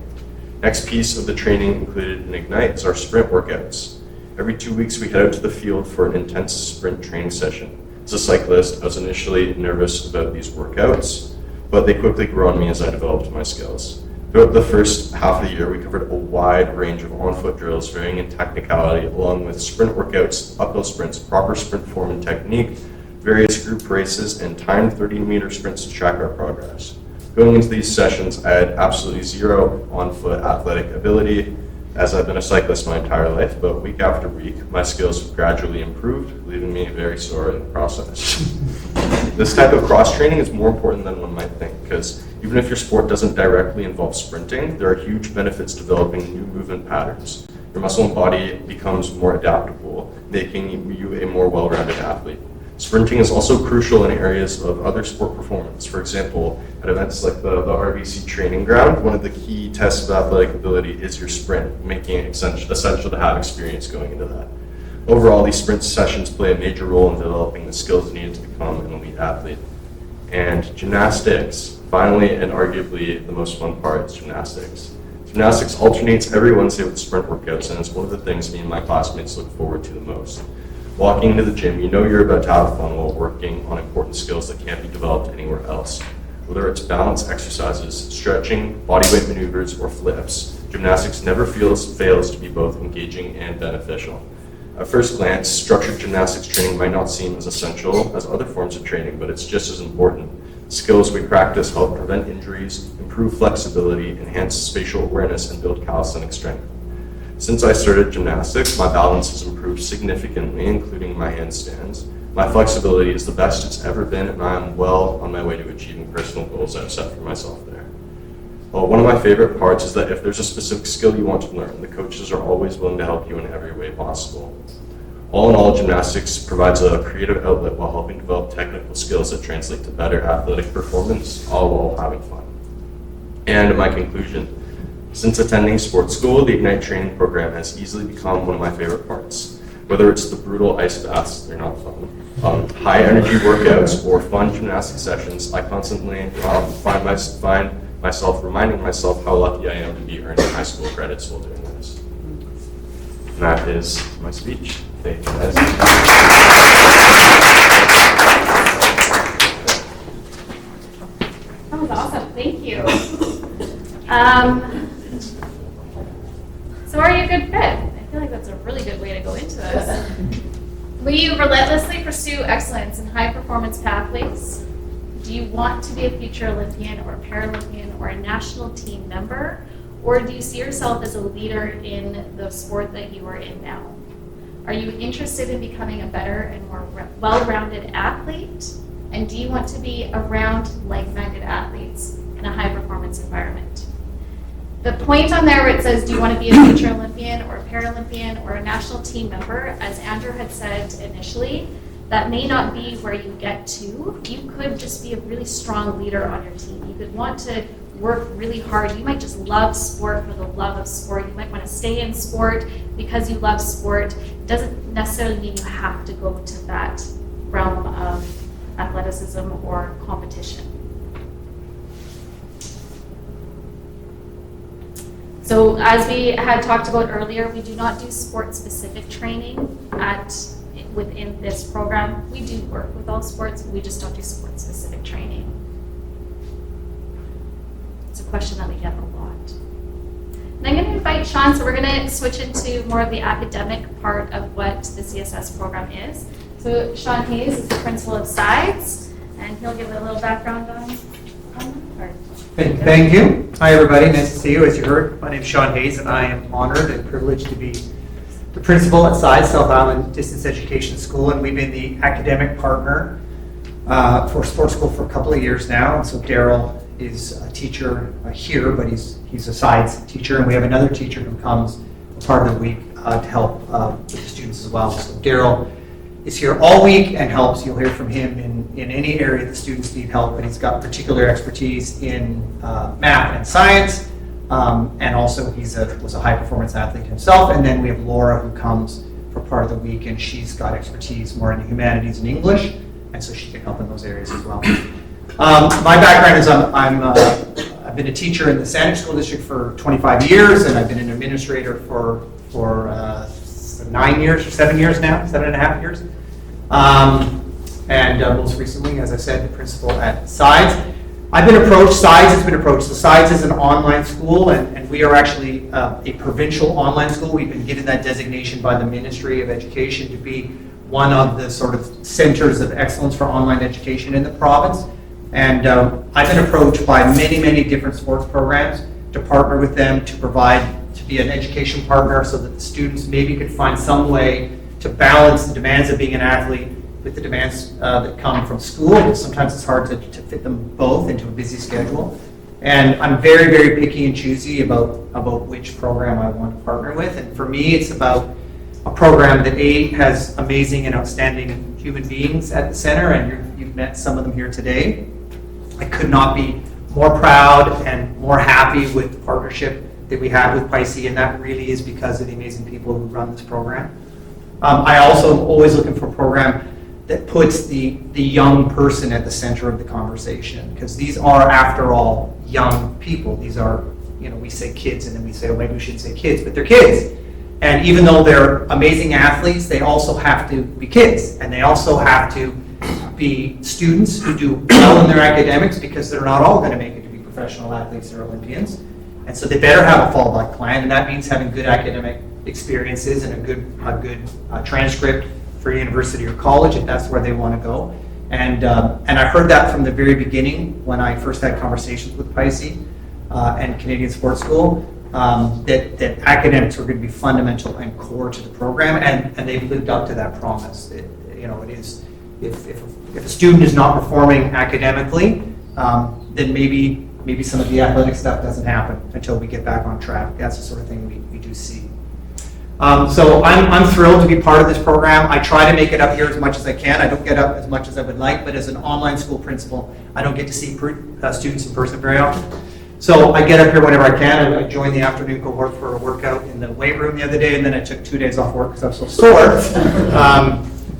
Next piece of the training included in Ignite is our sprint workouts. Every 2 weeks, we head out to the field for an intense sprint training session. As a cyclist, I was initially nervous about these workouts, but they quickly grew on me as I developed my skills. Throughout the first half of the year, we covered a wide range of on-foot drills varying in technicality, along with sprint workouts, uphill sprints, proper sprint form and technique, various group races, and timed 30-meter sprints to track our progress. Going into these sessions, I had absolutely zero on-foot athletic ability, as I've been a cyclist my entire life, but week after week, my skills have gradually improved, leaving me very sore in the process. This type of cross-training is more important than one might think, because even if your sport doesn't directly involve sprinting, there are huge benefits developing new movement patterns. Your muscle and body becomes more adaptable, making you a more well-rounded athlete. Sprinting is also crucial in areas of other sport performance. For example, at events like the RBC training ground, one of the key tests of athletic ability is your sprint, making it essential to have experience going into that. Overall, these sprint sessions play a major role in developing the skills needed to become an elite athlete. And gymnastics, finally and arguably the most fun part is gymnastics. Gymnastics alternates every Wednesday with sprint workouts, and it's one of the things me and my classmates look forward to the most. Walking into the gym, you know you're about to have fun while working on important skills that can't be developed anywhere else. Whether it's balance exercises, stretching, bodyweight maneuvers, or flips, gymnastics never fails to be both engaging and beneficial. At first glance, structured gymnastics training might not seem as essential as other forms of training, but it's just as important. Skills we practice help prevent injuries, improve flexibility, enhance spatial awareness, and build calisthenic strength. Since I started gymnastics, my balance has improved significantly, including my handstands. My flexibility is the best it's ever been, and I am well on my way to achieving personal goals I've set for myself there. Well, one of my favorite parts is that if there's a specific skill you want to learn, the coaches are always willing to help you in every way possible. All in all, gymnastics provides a creative outlet while helping develop technical skills that translate to better athletic performance, all while having fun. And my conclusion. Since attending sports school, the Ignite training program has easily become one of my favorite parts. Whether it's the brutal ice baths, they're not fun, high energy workouts, or fun gymnastic sessions, I constantly find myself reminding myself how lucky I am to be earning high school credits while doing this. And that is my speech. Thank you guys. That was awesome. Thank you. So are you a good fit? I feel like that's a really good way to go into this. Will you relentlessly pursue excellence in high-performance pathways? Do you want to be a future Olympian or Paralympian or a national team member? Or do you see yourself as a leader in the sport that you are in now? Are you interested in becoming a better and more well-rounded athlete? And do you want to be around like-minded athletes in a high-performance environment? The point on there where it says, do you want to be a future Olympian or a Paralympian or a national team member, as Andrew had said initially, that may not be where you get to. You could just be a really strong leader on your team. You could want to work really hard. You might just love sport for the love of sport. You might want to stay in sport because you love sport. It doesn't necessarily mean you have to go to that realm of athleticism or competition. So as we had talked about earlier, we do not do sport-specific training within this program. We do work with all sports, but we just don't do sport-specific training. It's a question that we get a lot. And I'm going to invite Sean, so we're going to switch into more of the academic part of what the CSS program is. So Sean Hayes is the principal of SIDES, and he'll give a little background on Thank you. Hi, everybody. Nice to see you. As you heard, my name is Sean Hayes, and I am honored and privileged to be the principal at SIDES, South Island Distance Education School, and we've been the academic partner for sports school for a couple of years now. And so Daryl is a teacher here, but he's a SIDES teacher, and we have another teacher who comes part of the week to help with the students as well. So Daryl is here all week and helps. You'll hear from him in any area the students need help, but he's got particular expertise in math and science, and also was a high-performance athlete himself. And then we have Laura, who comes for part of the week, and she's got expertise more in humanities and English, and so she can help in those areas as well. My background is I've been a teacher in the Sandwich School District for 25 years, and I've been an administrator for 9 years or 7 years now, 7.5 years. And most recently, as I said, the principal at SIDES. I've been approached, SIDES has been approached. So SIDES is an online school, and we are actually a provincial online school. We've been given that designation by the Ministry of Education to be one of the sort of centers of excellence for online education in the province. And I've been approached by many different sports programs to partner with them to be an education partner so that the students maybe could find some way to balance the demands of being an athlete with the demands that come from school. Sometimes it's hard to fit them both into a busy schedule. And I'm very picky and choosy about which program I want to partner with. And for me, it's about a program that has amazing and outstanding human beings at the center, and you've met some of them here today. I could not be more proud and more happy with the partnership that we have with Pisces, and that really is because of the amazing people who run this program. I also am always looking for a program that puts the young person at the center of the conversation, because these are, after all, young people. These are, we say kids, and then we say, oh, maybe we shouldn't say kids, but they're kids. And even though they're amazing athletes, they also have to be kids, and they also have to be students who do well in their academics, because they're not all going to make it to be professional athletes or Olympians. And so they better have a fallback plan, and that means having good academic experiences and a good transcript for university or college if that's where they want to go. And I heard that from the very beginning when I first had conversations with Pisces and Canadian Sports School, that academics were going to be fundamental and core to the program, and they've lived up to that promise. It is, if a student is not performing academically, then maybe some of the athletic stuff doesn't happen until we get back on track. That's the sort of thing we do see. So I'm thrilled to be part of this program. I try to make it up here as much as I can. I don't get up as much as I would like, but as an online school principal, I don't get to see students in person very often. So I get up here whenever I can. I joined the afternoon cohort for a workout in the weight room the other day, and then I took 2 days off work because I was so sore.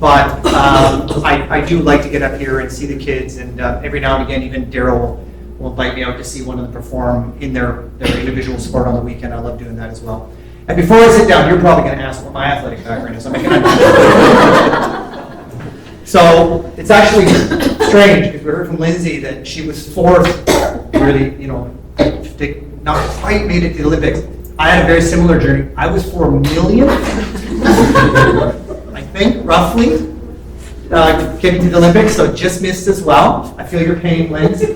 But I do like to get up here and see the kids, and every now and again, even Daryl will invite me out to see one of them perform in their individual sport on the weekend. I love doing that as well. And before I sit down, you're probably going to ask what my athletic background is. So it's actually strange, because we heard from Lindsay that she was fourth, really, to not quite made it to the Olympics. I had a very similar journey. I was 4 million, I think, roughly, getting to the Olympics, so just missed as well. I feel your pain, Lindsay.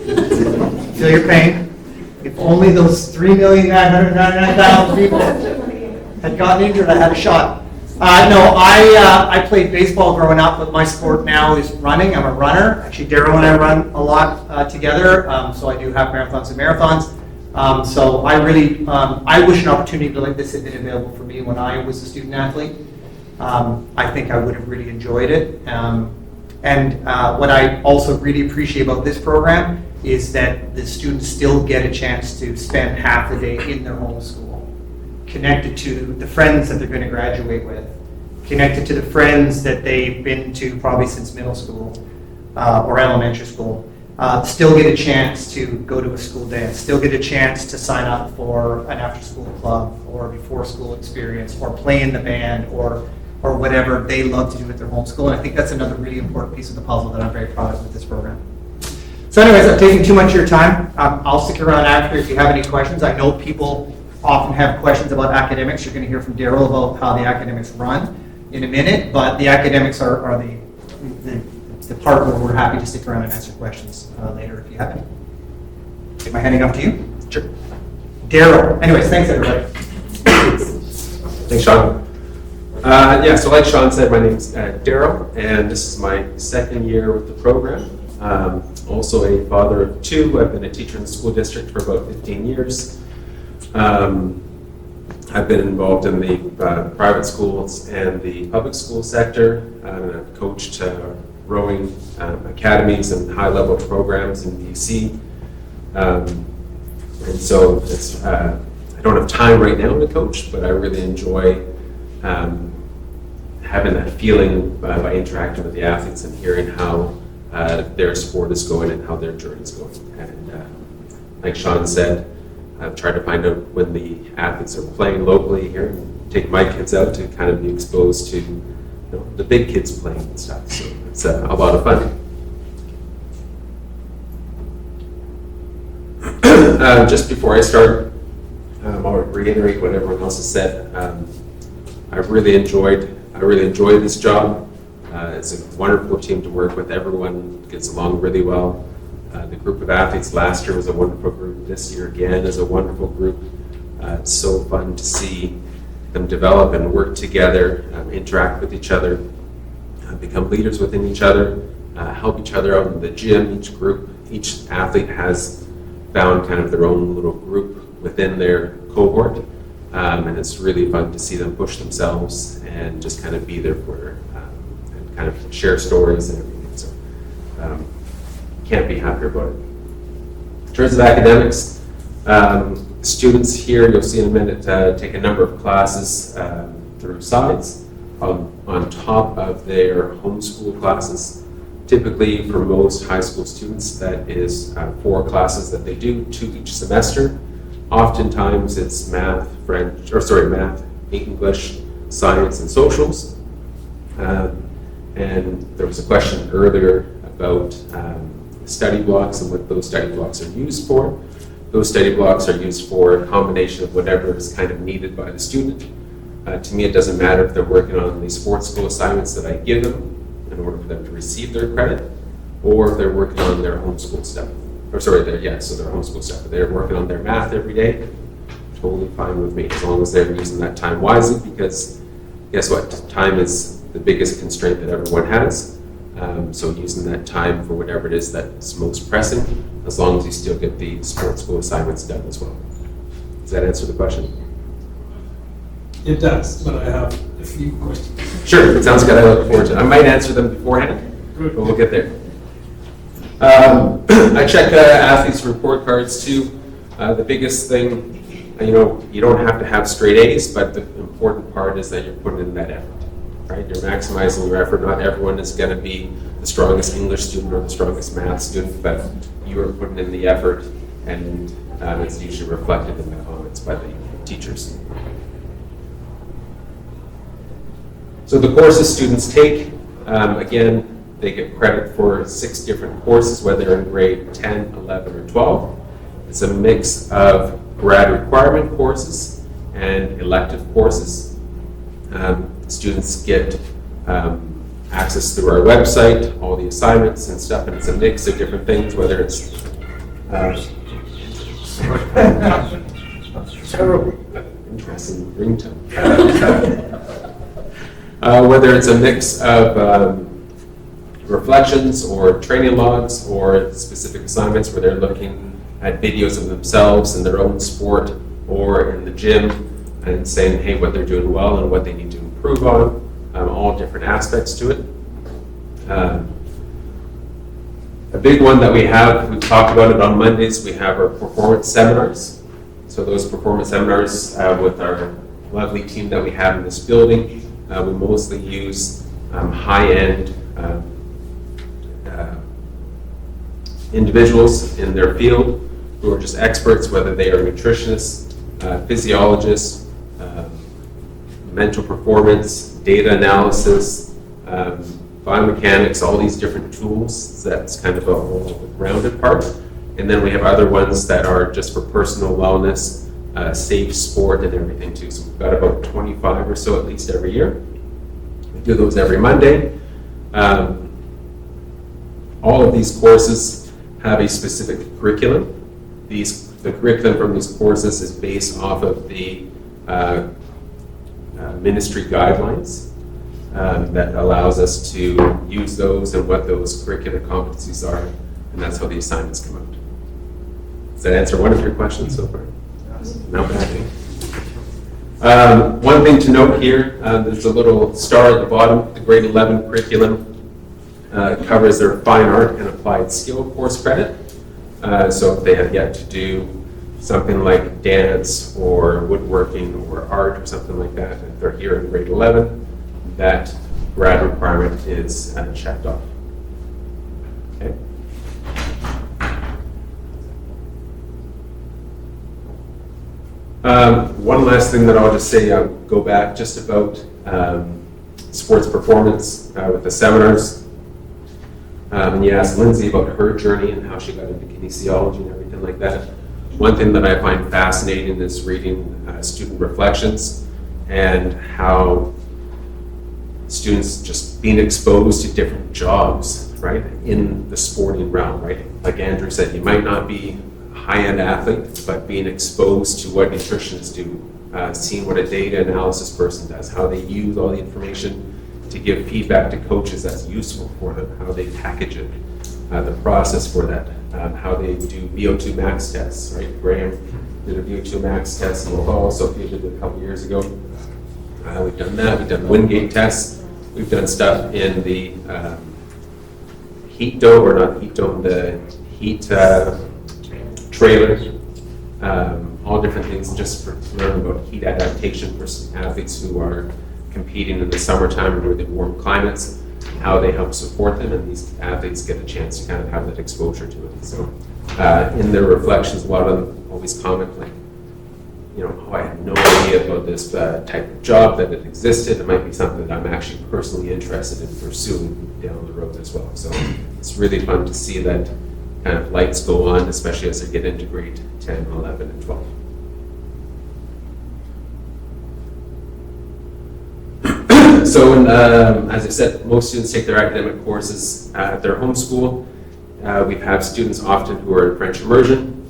Feel your pain. If only those 3,999,000 people had gotten injured, I had a shot. I played baseball growing up, but my sport now is running. I'm a runner. Actually, Daryl and I run a lot together, so I do half marathons and marathons. So I wish an opportunity like this had been available for me when I was a student athlete. I think I would have really enjoyed it. And what I also really appreciate about this program is that the students still get a chance to spend half the day in their home school, connected to the friends that they're going to graduate with, connected to the friends that they've been to probably since middle school or elementary school, still get a chance to go to a school dance, still get a chance to sign up for an after-school club or before-school experience or play in the band or whatever they love to do at their home school. And I think that's another really important piece of the puzzle that I'm very proud of with this program. So anyways, I'm taking too much of your time. I'll stick around after if you have any questions. I know people often have questions about academics. You're going to hear from Daryl about how the academics run in a minute, but the academics are the part where we're happy to stick around and answer questions later if you have any. Am I handing off to you? Sure. Daryl. Anyways, thanks everybody. Thanks, Sean. So like Sean said, my name's Daryl, and this is my second year with the program. Also a father of 2. I've been a teacher in the school district for about 15 years. I've been involved in the private schools and the public school sector. I've coached rowing academies and high-level programs in BC. And so I don't have time right now to coach, but I really enjoy having that feeling by interacting with the athletes and hearing how their sport is going and how their journey is going. And like Sean said, I've tried to find out when the athletes are playing locally here and take my kids out to kind of be exposed to the big kids playing and stuff. So it's a lot of fun. Just before I start, I'll reiterate what everyone else has said. I really enjoyed this job. It's a wonderful team to work with. Everyone gets along really well. The group of athletes last year was a wonderful group. This year again is a wonderful group. It's so fun to see them develop and work together, interact with each other, become leaders within each other, help each other out in the gym. Each athlete has found kind of their own little group within their cohort, and it's really fun to see them push themselves and just kind of be there for and kind of share stories and everything. So can't be happier about it. In terms of academics, students here, you'll see in a minute, take a number of classes through sides on top of their homeschool classes. Typically, for most high school students, that is 4 classes that they do, 2 each semester. Oftentimes, it's math, English, science, and socials. And there was a question earlier about study blocks and what those study blocks are used for. Those study blocks are used for a combination of whatever is kind of needed by the student. To me, it doesn't matter if they're working on the sports school assignments that I give them in order for them to receive their credit, or if they're working on their homeschool stuff. Their homeschool stuff. If they're working on their math every day, totally fine with me, as long as they're using that time wisely, because guess what? Time is the biggest constraint that everyone has. So using that time for whatever it is that's most pressing, as long as you still get the sports school assignments done as well. Does that answer the question? It does, but I have a few questions. Sure, it sounds good. I look forward to it. I might answer them beforehand, but we'll get there. I check athletes' report cards too. The biggest thing, you don't have to have straight A's, but the important part is that you're putting in that effort, right? You're maximizing your effort. Not everyone is going to be the strongest English student or the strongest math student, but you are putting in the effort, and it's usually reflected in the comments by the teachers. So the courses students take, again, they get credit for 6 different courses, whether in grade 10, 11, or 12. It's a mix of grad requirement courses and elective courses. Students get access through our website, all the assignments and stuff, and it's a mix of different things, whether it's terrible, interesting ringtone. Whether it's a mix of reflections or training logs or specific assignments where they're looking at videos of themselves in their own sport or in the gym and saying, hey, what they're doing well and what they need to improve on, all different aspects to it. A big one that we have talked about it on Mondays, we have our performance seminars. So those performance seminars with our lovely team that we have in this building, we mostly use high-end individuals in their field who are just experts, whether they are nutritionists, physiologists, mental performance, data analysis, biomechanics, all these different tools. That's kind of a whole rounded part. And then we have other ones that are just for personal wellness, safe sport and everything too. So we've got about 25 or so at least every year. We do those every Monday. All of these courses have a specific curriculum. The curriculum from these courses is based off of the ministry guidelines that allows us to use those and what those curricular competencies are, and that's how the assignments come out. Does that answer one of your questions so far? No, one thing to note here, there's a little star at the bottom. The grade 11 curriculum covers their fine art and applied skill course credit. So if they have yet to do something like dance or woodworking or art or something like that, if they're here in grade 11, that grad requirement is checked off. Okay. One last thing that I'll just say, go back just about sports performance with the seminars. And you asked Lindsay about her journey and how she got into kinesiology and everything like that. One thing that I find fascinating is reading student reflections and how students just being exposed to different jobs right, in the sporting realm, right? Like Andrew said, you might not be a high-end athlete, but being exposed to what nutritionists do, seeing what a data analysis person does, how they use all the information to give feedback to coaches that's useful for them, how they package it, the process for that, how they do VO2 max tests, right? Graham did a VO2 max test in the fall, Sophia did it a couple years ago. We've done that, we've done Wingate tests, we've done stuff in the heat dome, or not heat dome, the heat trailer, all different things just for learning about heat adaptation for athletes who are competing in the summertime in really warm climates, how they help support them, and these athletes get a chance to kind of have that exposure to it. So in their reflections, a lot of them always comment like, you know, oh, I had no idea about this type of job, that it existed. It might be something that I'm actually personally interested in pursuing down the road as well. So it's really fun to see that kind of lights go on, especially as they get into grade 10, 11, and 12. So, as I said, most students take their academic courses at their home school. We have students often who are in French immersion,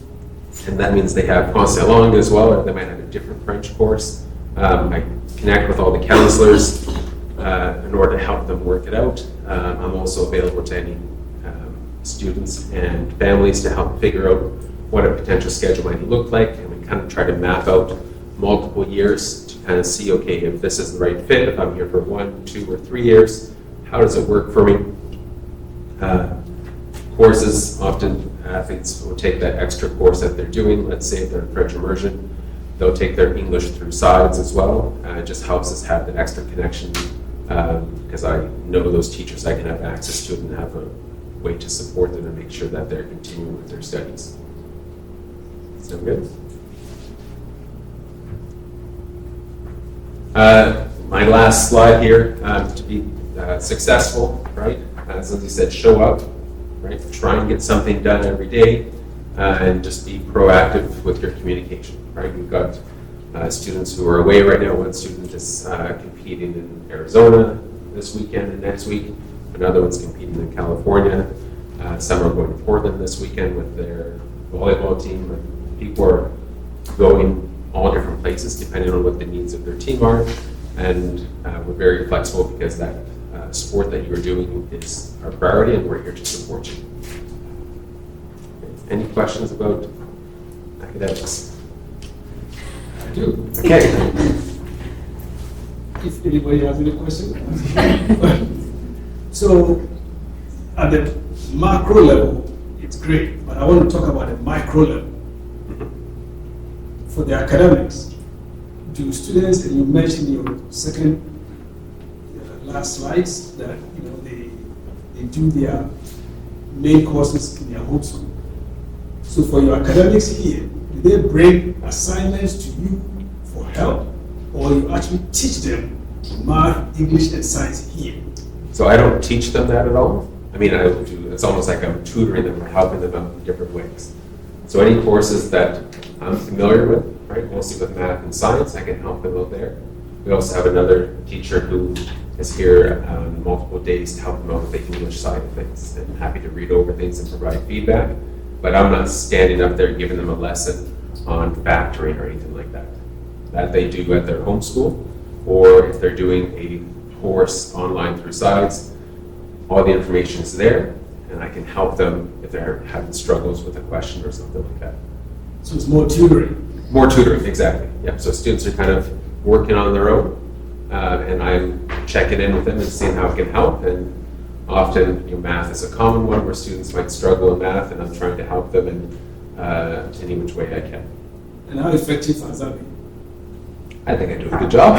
and that means they have Français langue as well, or they might have a different French course. I connect with all the counselors in order to help them work it out. I'm also available to any students and families to help figure out what a potential schedule might look like, and we kind of try to map out multiple years to kind of see, okay, if this is the right fit, if I'm here for 1, 2, or 3 years, how does it work for me? Courses, often athletes will take that extra course that they're doing. Let's say if they're in French immersion, they'll take their English through sides as well. It just helps us have that extra connection because I know those teachers, I can have access to them and have a way to support them and make sure that they're continuing with their studies. Sound good? My last slide here, to be successful, right? As Lindsay said, show up, right? Try and get something done every day, and just be proactive with your communication, right? We've got students who are away right now. One student is competing in Arizona this weekend and next week. Another one's competing in California. Some are going to Portland this weekend with their volleyball team. People are going all different places depending on what the needs of their team are, and we're very flexible because that sport that you're doing is our priority, and we're here to support you. Any questions about academics? I do. Okay. If anybody has any questions. So, at the macro level, it's great, but I want to talk about the micro level. For the academics, do students, and you mentioned in your second last slides that they do their main courses in their home school. So for your academics here, do they bring assignments to you for help, or you actually teach them math, English, and science here? So I don't teach them that at all. I mean, it's almost like I'm tutoring them or helping them out in different ways. So any courses that I'm familiar with, right, mostly with math and science, I can help them out there. We also have another teacher who is here on multiple days to help them out with the English side of things. And I'm happy to read over things and provide feedback, but I'm not standing up there giving them a lesson on factoring or anything like that. That they do at their home school, or if they're doing a course online through sides, all the information is there, and I can help them if they're having struggles with a question or something like that. So it's more tutoring. More tutoring, exactly. Yeah. So students are kind of working on their own, and I'm checking in with them and seeing how it can help. And often, math is a common one where students might struggle in math, and I'm trying to help them in any which way I can. And how effective has that been? I think I do a good job.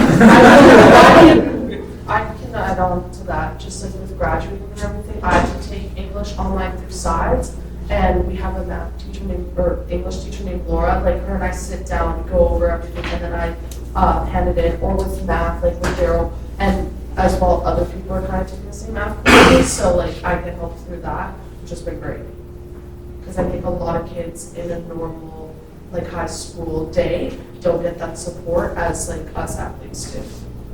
I can add on to that, just like with graduating and everything, I had to take English online through sides, and we have a math teacher or English teacher named Laura. Like her and I sit down and go over everything, and then I hand it in. Or with math, like with Daryl, and as well other people are kind of taking the same math courses, so like I can help through that, which has been great. Because I think a lot of kids in a normal like high school day don't get that support as like us athletes do.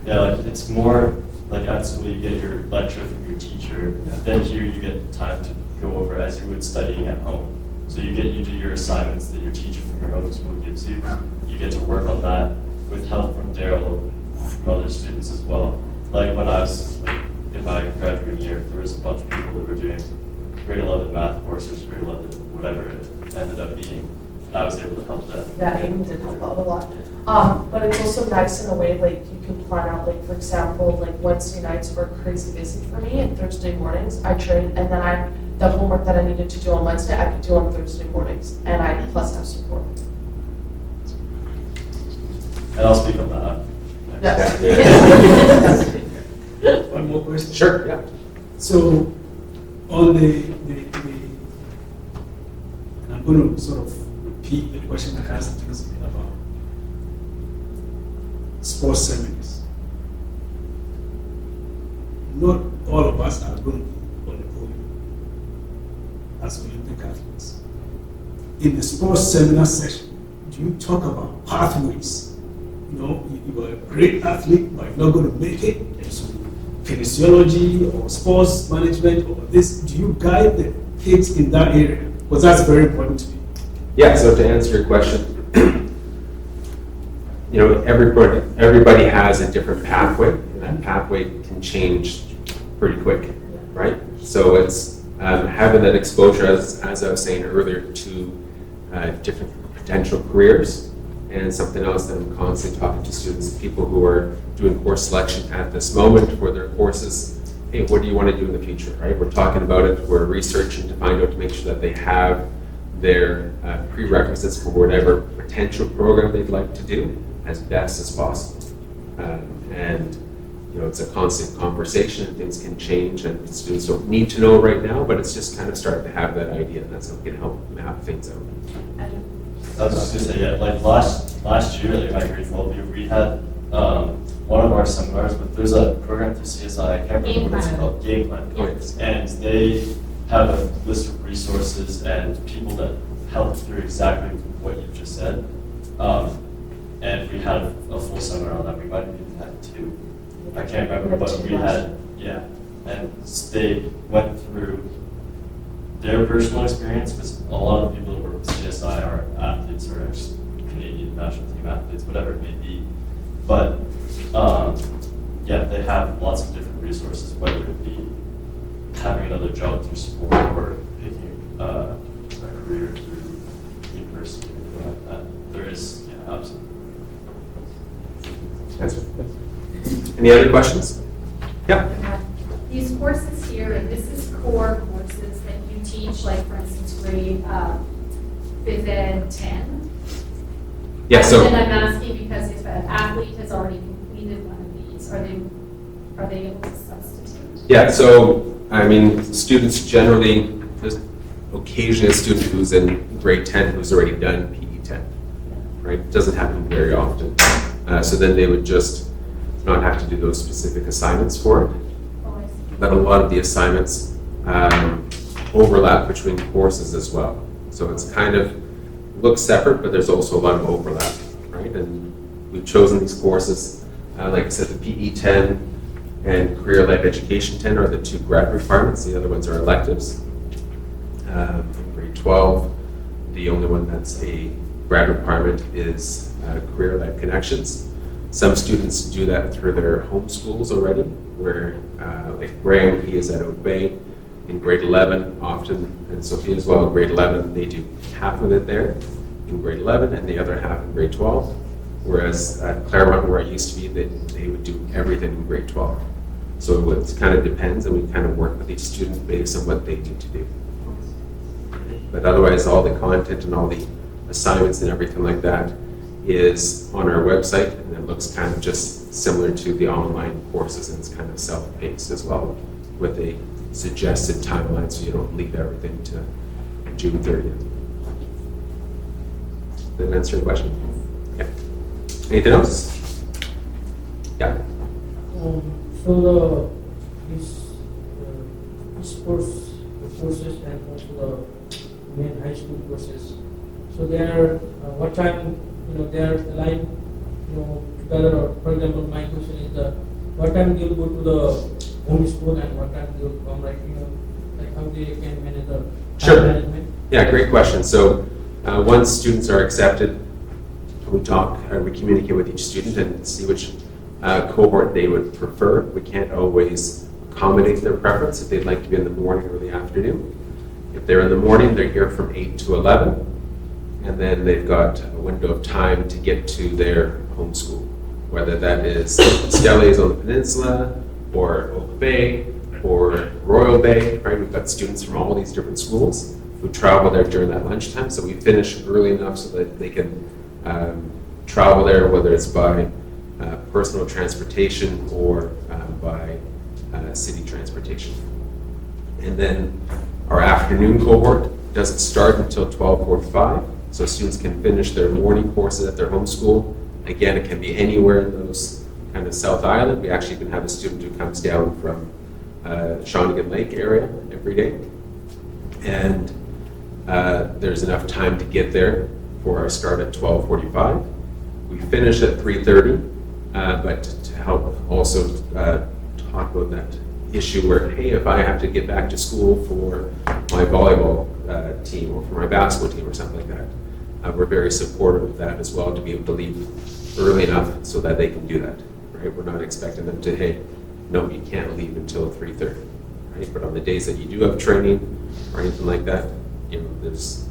Yeah, like it's more like at school you get your lecture from your teacher, then here you get time to go over as you would studying at home. So you do your assignments that your teacher from your home school gives you. You get to work on that with help from Daryl and from other students as well. Like when I was in my graduate year, there was a bunch of people that were doing grade 11 math courses, grade 11 whatever it ended up being. I was able to help them. Yeah, Aiden did help out a lot. But it's also nice in a way, like you can plan out, like for example, like Wednesday nights were crazy busy for me, and Thursday mornings I trained, and then the homework that I needed to do on Wednesday, I could do on Thursday mornings, and I plus have support. And I'll speak on that. Yes. One more question. Sure, yeah. So, on the and I'm going to sort of repeat the question I asked Joseph about sports seminars. Not all of us are going to be on the podium as Olympic athletes. In the sports seminar session, do you talk about pathways? You know, you are a great athlete, but you're not going to make it. And so kinesiology or sports management or this, do you guide the kids in that area? Because that's very important to me. Yeah, so to answer your question, you know, everybody has a different pathway, and that pathway can change pretty quick, right? So it's having that exposure, as I was saying earlier, to different potential careers. And something else that I'm constantly talking to students, people who are doing course selection at this moment for their courses. Hey, what do you want to do in the future, right? We're talking about it, we're researching to find out, to make sure that they have their prerequisites for whatever potential program they'd like to do as best as possible. And you know, it's a constant conversation, and things can change, and students don't need to know right now, but it's just kind of starting to have that idea, and that's how we can help map things out. I was just going to say, yeah, like last year, like my grade 12 year, we had one of our seminars, but there's a program through CSI, I can't remember what it's called, Game Plan. Yes. And they have a list of resources and people that help through exactly what you just said. And we had a full seminar on that. We might have even had two. I can't remember, but we had, yeah. And they went through their personal experience, because a lot of people that work with CSI are athletes or Canadian national team athletes, whatever it may be. But yeah, they have lots of different resources, whether it be having another job through sport or picking a career through university or anything like that. There is, yeah, absolutely. Any other questions? Yeah. These courses here, and this is core courses that you teach, like for instance, grade 5th and 10. Yeah, so. And I'm asking because if an athlete has already completed one of these, are they able to substitute? Yeah, so, I mean, students generally, there's occasionally a student who's in grade 10 who's already done PE 10, right? It doesn't happen very often. So then they would just not have to do those specific assignments for it. Oh, I see. But a lot of the assignments overlap between courses as well. So it's kind of, looks separate, but there's also a lot of overlap, right? And we've chosen these courses, like I said, the PE 10 and Career Life Education 10 are the two grad requirements. The other ones are electives. In grade 12, the only one that's a grad requirement is Career Life Connections. Some students do that through their home schools already, where like Graham, he is at Oak Bay in grade 11 often, and Sophia as well in grade 11. They do half of it there in grade 11 and the other half in grade 12. Whereas at Claremont, where I used to be, they would do everything in grade 12. So it kind of depends, and we kind of work with each student based on what they need to do. But otherwise, all the content and all the assignments and everything like that is on our website, and it looks kind of just similar to the online courses, and it's kind of self-paced as well, with a suggested timeline so you don't leave everything to June 30th. Did that answer your question? Yeah. Anything else? Yeah. So these sports courses and also the main high school courses, so they are what time they are aligned together, or for example my question is the what time they will go to the home school and what time they will come, like, like how they can manage the Sure. time management? Yeah, great question. So once students are accepted, we communicate with each student and see which cohort they would prefer. We can't always accommodate their preference if they'd like to be in the morning or the afternoon. If they're in the morning, they're here from 8 to 11, and then they've got a window of time to get to their home school, whether that is Stelli's on the peninsula, or Oak Bay, or Royal Bay, right? We've got students from all these different schools who travel there during that lunchtime, so we finish early enough so that they can travel there, whether it's by personal transportation or by city transportation. And then our afternoon cohort doesn't start until 12:45, so students can finish their morning courses at their home school. Again, it can be anywhere in those kind of South Island. We actually even have a student who comes down from Shawnigan Lake area every day. And there's enough time to get there for our start at 12:45. We finish at 3:30, but to help also talk about that issue where, hey, if I have to get back to school for my volleyball team or for my basketball team or something like that, we're very supportive of that as well, to be able to leave early enough so that they can do that, right? We're not expecting them to, hey, no, you can't leave until 3:30, right? But on the days that you do have training or anything like that, there's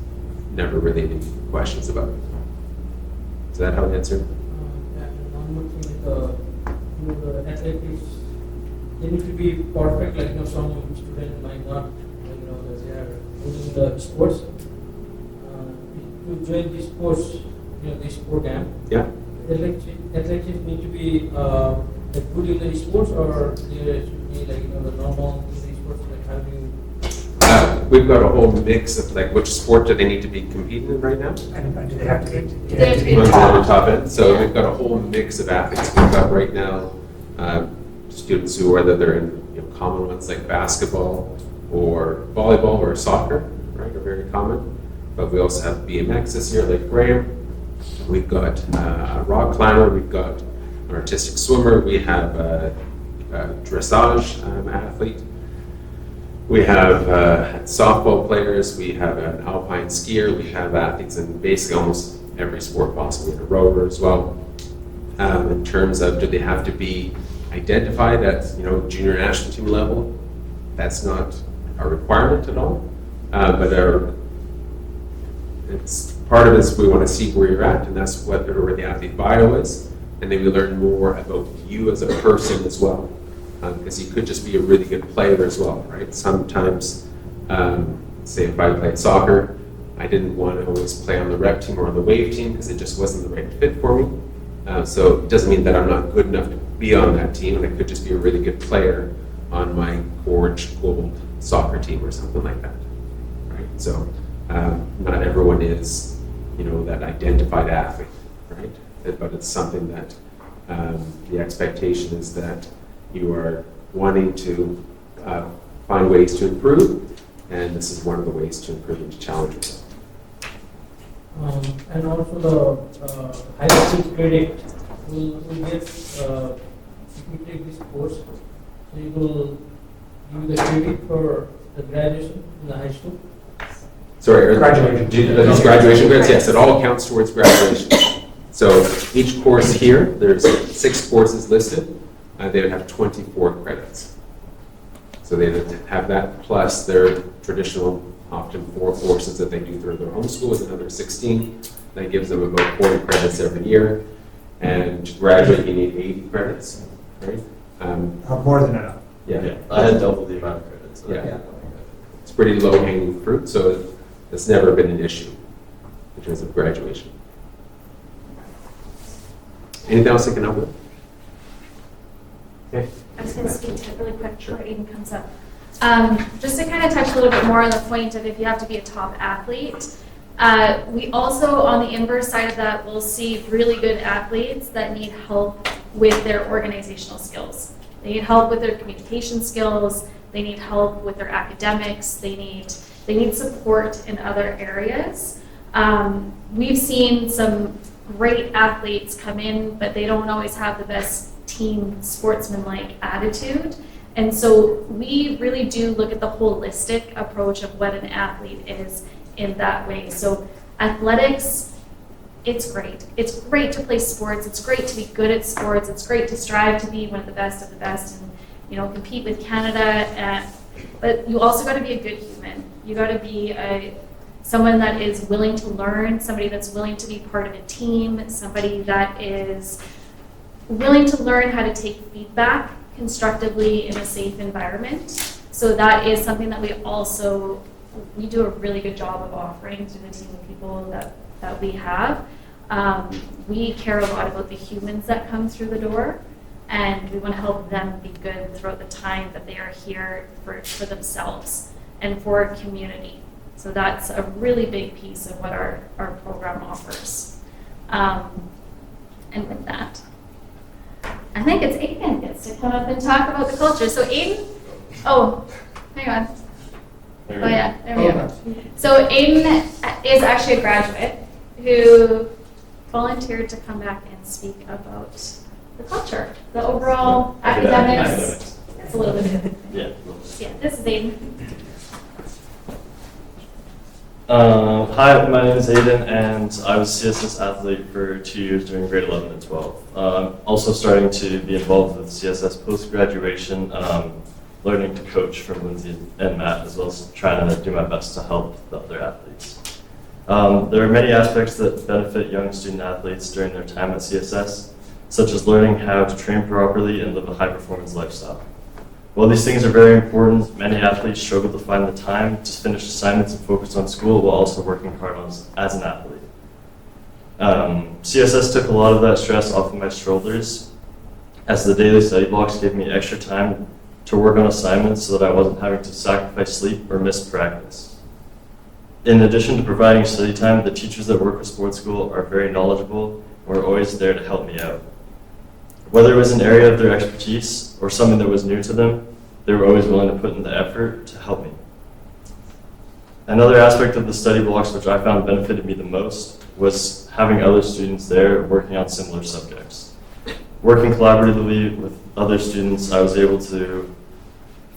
never really any questions about it. Is that how it answered? And one more thing is the athletics, they need to be perfect, like some student might not, that they are doing the sports. To join this course, this program, Yeah. athletes need to be good in the sports, or there should be the normal in the sports, like how do you? We've got a whole mix of which sport do they need to be competing in right now? And do they have to be? Ones that are top end. So we've got a whole mix of athletes. We've got right now students who, whether they're in common ones like basketball or volleyball or soccer, right, are very common. But we also have BMX this year, like Graham. We've got a rock climber. We've got an artistic swimmer. We have a dressage athlete. We have softball players. We have an alpine skier. We have athletes in basically almost every sport possible. We have a rower as well. In terms of, do they have to be identified at junior national team level? That's not a requirement at all. But it's part of it is we want to see where you're at, and that's where the athlete bio is, and then we learn more about you as a person as well. Because you could just be a really good player as well, right? Sometimes, say if I played soccer, I didn't want to always play on the rep team or on the wave team because it just wasn't the right fit for me. So it doesn't mean that I'm not good enough to be on that team, and I could just be a really good player on my Gorge Global soccer team or something like that, right? So not everyone is, that identified athlete, right? But it's something that the expectation is that you are wanting to find ways to improve, and this is one of the ways to improve and to challenge yourself. And also the high school credit will get, if you take this course, so you will give the credit for the graduation in the high school. Sorry, Graduation. These graduation grades, yes, it all counts towards graduation. So each course here, there's 6 courses listed. They would have 24 credits. So they would have that plus their traditional, often 4 courses that they do through their home school is another 16. That gives them about 40 credits every year. And to graduate, you need 80 credits, right? More than enough. Yeah. I had double the amount of credits. So Yeah. It's pretty low-hanging fruit, so it's never been an issue in terms of graduation. Anything else I can help with? Okay. I was going to speak to it really quick before Aiden comes up. Just to kind of touch a little bit more on the point of if you have to be a top athlete, we also, on the inverse side of that, will see really good athletes that need help with their organizational skills. They need help with their communication skills. They need help with their academics. They need support in other areas. We've seen some great athletes come in, but they don't always have the best team sportsman-like attitude. And so we really do look at the holistic approach of what an athlete is in that way. So athletics, it's great. It's great to play sports. It's great to be good at sports. It's great to strive to be one of the best and, you know, compete with Canada. But you also got to be a good human. You got to be someone that is willing to learn, somebody that's willing to be part of a team, somebody that is willing to learn how to take feedback constructively in a safe environment. So that is something that we do a really good job of offering to the team of people that we have. We care a lot about the humans that come through the door, and we want to help them be good throughout the time that they are here for themselves and for our community. So that's a really big piece of what our program offers. And with that, I think it's Aiden gets to come up and talk about the culture. So Aiden, hang on. Oh yeah, there we go. So Aiden is actually a graduate who volunteered to come back and speak about the culture, the overall academics. It's a little bit different. Yeah. Yeah, this is Aiden. Hi, my name is Aiden, and I was a CSS athlete for 2 years during grade 11 and 12. I'm also starting to be involved with CSS post-graduation, learning to coach from Lindsay and Matt, as well as trying to do my best to help the other athletes. There are many aspects that benefit young student athletes during their time at CSS, such as learning how to train properly and live a high-performance lifestyle. While these things are very important, many athletes struggle to find the time to finish assignments and focus on school while also working hard as an athlete. CSS took a lot of that stress off of my shoulders, as the daily study blocks gave me extra time to work on assignments so that I wasn't having to sacrifice sleep or miss practice. In addition to providing study time, the teachers that work with sports school are very knowledgeable and were always there to help me out. Whether it was an area of their expertise or something that was new to them, they were always willing to put in the effort to help me. Another aspect of the study blocks which I found benefited me the most was having other students there working on similar subjects. Working collaboratively with other students, I was able to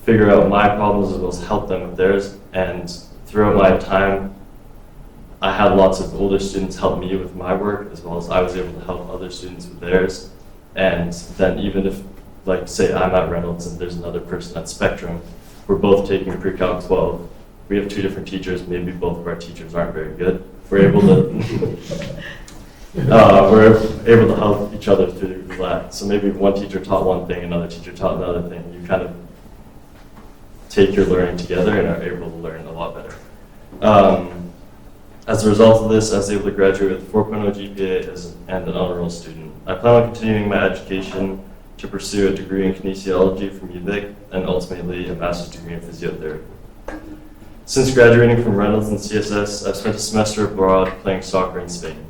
figure out my problems as well as help them with theirs, and throughout my time, I had lots of older students help me with my work, as well as I was able to help other students with theirs. And then even if, like, say I'm at Reynolds and there's another person at Spectrum, we're both taking pre-calc 12. We have two different teachers. Maybe both of our teachers aren't very good. We're able to help each other through that. So maybe one teacher taught one thing, another teacher taught another thing. You kind of take your learning together and are able to learn a lot better. As a result of this, I was able to graduate with a 4.0 GPA and an honor roll student. I plan on continuing my education to pursue a degree in kinesiology from UVic and ultimately a master's degree in physiotherapy. Since graduating from Reynolds and CSS, I've spent a semester abroad playing soccer in Spain.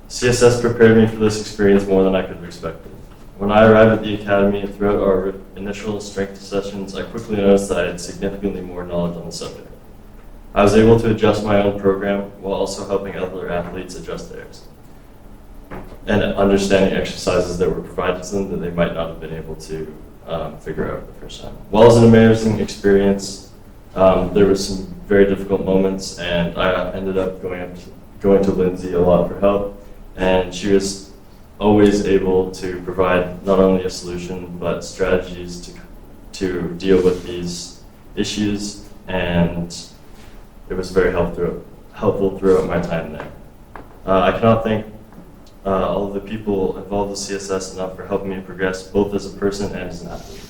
CSS prepared me for this experience more than I could have expected. When I arrived at the academy and throughout our initial strength sessions, I quickly noticed that I had significantly more knowledge on the subject. I was able to adjust my own program while also helping other athletes adjust theirs, and understanding exercises that were provided to them that they might not have been able to figure out the first time. While it was an amazing experience, there were some very difficult moments, and I ended up going to Lindsay a lot for help, and she was always able to provide not only a solution but strategies to deal with these issues, and it was very helpful throughout my time there. I cannot thank all of the people involved with CSS enough for helping me progress both as a person and as an athlete.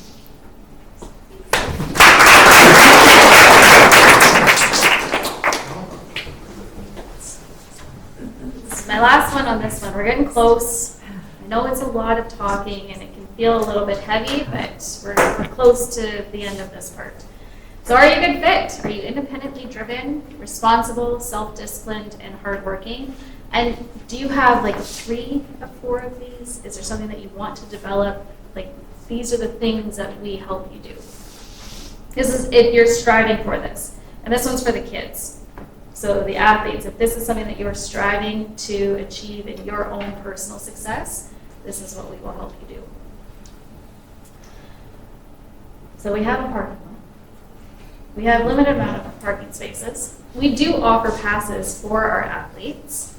This is my last one on this one. We're getting close. I know it's a lot of talking and it can feel a little bit heavy, but we're close to the end of this part. So are you a good fit? Are you independently driven, responsible, self-disciplined, and hardworking? And do you have like 3 or 4 of these? Is there something that you want to develop? Like, these are the things that we help you do. This is if you're striving for this. And this one's for the kids. So the athletes, if this is something that you're striving to achieve in your own personal success, this is what we will help you do. So we have a parking lot. We have limited amount of parking spaces. We do offer passes for our athletes.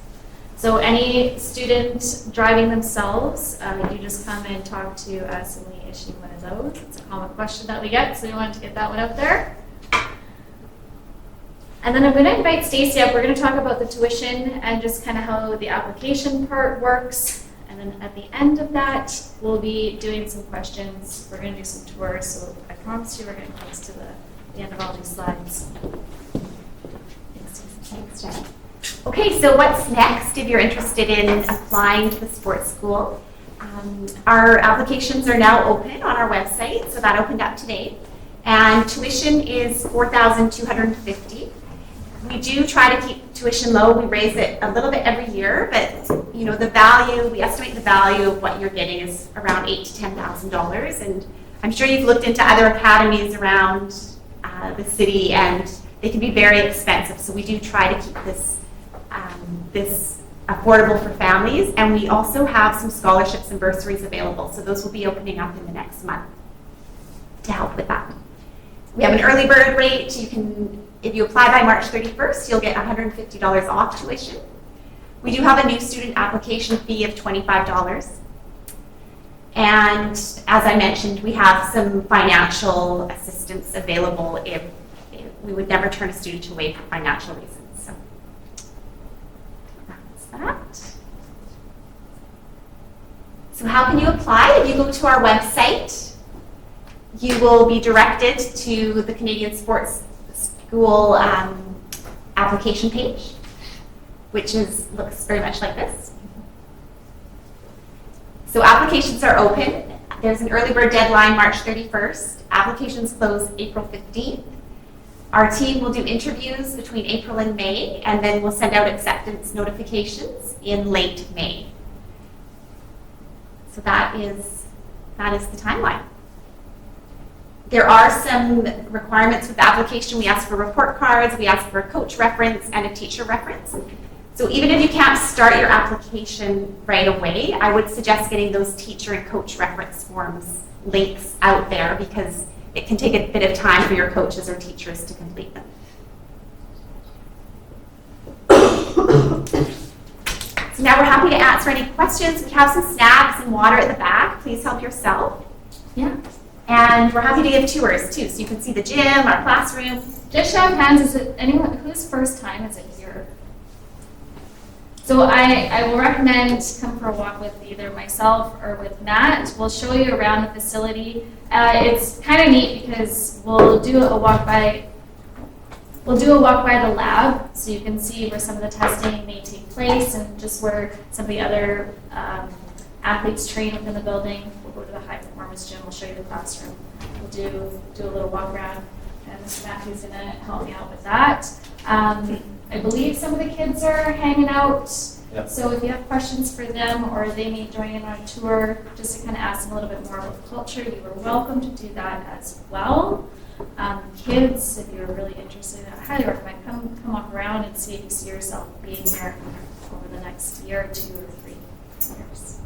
So any student driving themselves, you just come and talk to us and we issue one of those. It's a common question that we get, so we wanted to get that one out there. And then I'm going to invite Stacy up. We're going to talk about the tuition and just kind of how the application part works. And then at the end of that, we'll be doing some questions. We're going to do some tours. So I promise you we're getting close to the end of all these slides. Thanks, Jen. Okay, so what's next if you're interested in applying to the sports school? Our applications are now open on our website, so that opened up today. And tuition is $4,250. We do try to keep tuition low. We raise it a little bit every year, but you know the value, we estimate the value of what you're getting is around $8,000 to $10,000. And I'm sure you've looked into other academies around the city, and they can be very expensive. So we do try to keep this affordable for families, and we also have some scholarships and bursaries available. So those will be opening up in the next month to help with that. We have an early bird rate. You can, if you apply by March 31st, you'll get $150 off tuition. We do have a new student application fee of $25. And as I mentioned, we have some financial assistance available if we would never turn a student away for financial reasons. So that's that. So how can you apply? If you go to our website, you will be directed to the Canadian Sports School application page, which looks very much like this. So applications are open. There's an early bird deadline March 31st. Applications close April 15th. Our team will do interviews between April and May, and then we'll send out acceptance notifications in late May. So that is the timeline. There are some requirements with the application. We ask for report cards, we ask for a coach reference and a teacher reference. So even if you can't start your application right away, I would suggest getting those teacher and coach reference forms links out there, because it can take a bit of time for your coaches or teachers to complete them. So now we're happy to answer any questions. We have some snacks and water at the back. Please help yourself. Yeah. And we're happy to give tours too, so you can see the gym, our classroom. Just show of hands, is it anyone whose first time is it here? So I will recommend come for a walk with either myself or with Matt. We'll show you around the facility. It's kind of neat because we'll do a walk by the lab, so you can see where some of the testing may take place and just where some of the other athletes train within the building. We'll go to the high performance gym. We'll show you the classroom. We'll do a little walk around, and Mr. Matthew's going to help me out with that. I believe some of the kids are hanging out. Yep. So if you have questions for them, or they may join in on a tour, just to kind of ask them a little bit more about the culture, you are welcome to do that as well. Kids, if you're really interested, I highly recommend come walk around and see if you see yourself being here over the next year or 2 or 3 years.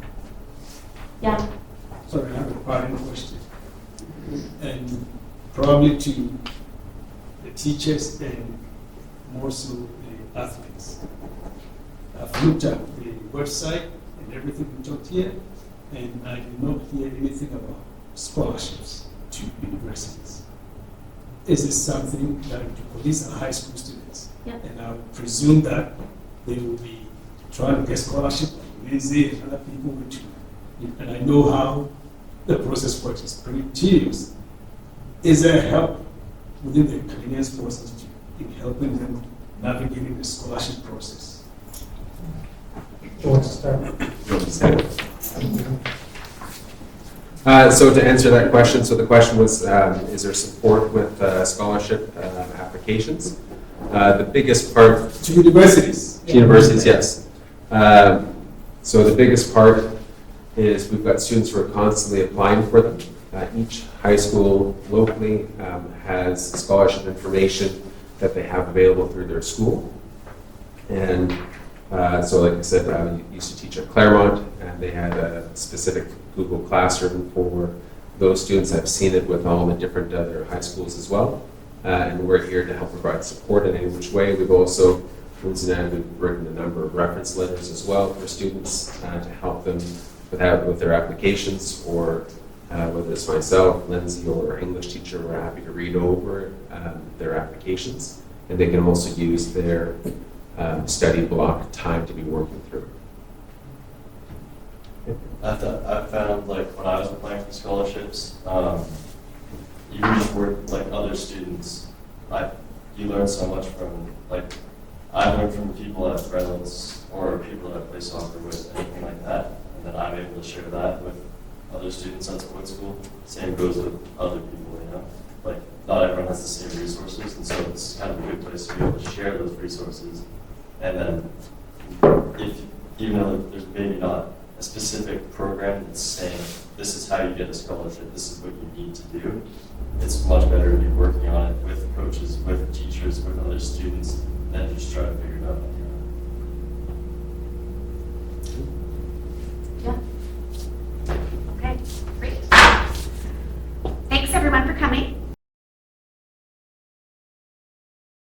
Yeah. Sorry, I have a parting question. And probably to the teachers and more so the athletes. I've looked at the website and everything we talked here, and I did not hear anything about scholarships to universities. Is this something that, because these are high school students, Yep. and I would presume that they will be trying to get scholarship like Lindsay and other people, and I know how the process works. It's pretty tedious. Is there help within the Canadian Sports Institute in helping them navigating the scholarship process? Who wants to start? So to answer that question, so the question was, is there support with scholarship applications? The biggest part... To universities? To universities, yes. So the biggest part is we've got students who are constantly applying for them. Each high school locally has scholarship information that they have available through their school. And so like I said, I used to teach at Claremont, and they had a specific Google Classroom for those students. I've seen it with all the different other high schools as well. And we're here to help provide support in any which way. We've also, Lindsay and I have written a number of reference letters as well for students to help them with their applications, or whether it's myself, Lindsay, or our English teacher, we're happy to read over their applications. And they can also use their study block time to be working through. I found, like, when I was applying for scholarships, you just work like other students. You learn so much from, like, I learned from people at Reynolds or people that I play soccer with, anything like that, and then I'm able to share that with other students at sports school. Same goes with other people, you know. Like, not everyone has the same resources, and so it's kind of a good place to be able to share those resources. And then, even though there's maybe not a specific program that's saying this is how you get a scholarship, this is what you need to do, it's much better to be working on it with coaches, with teachers, with other students, than just try to figure it out.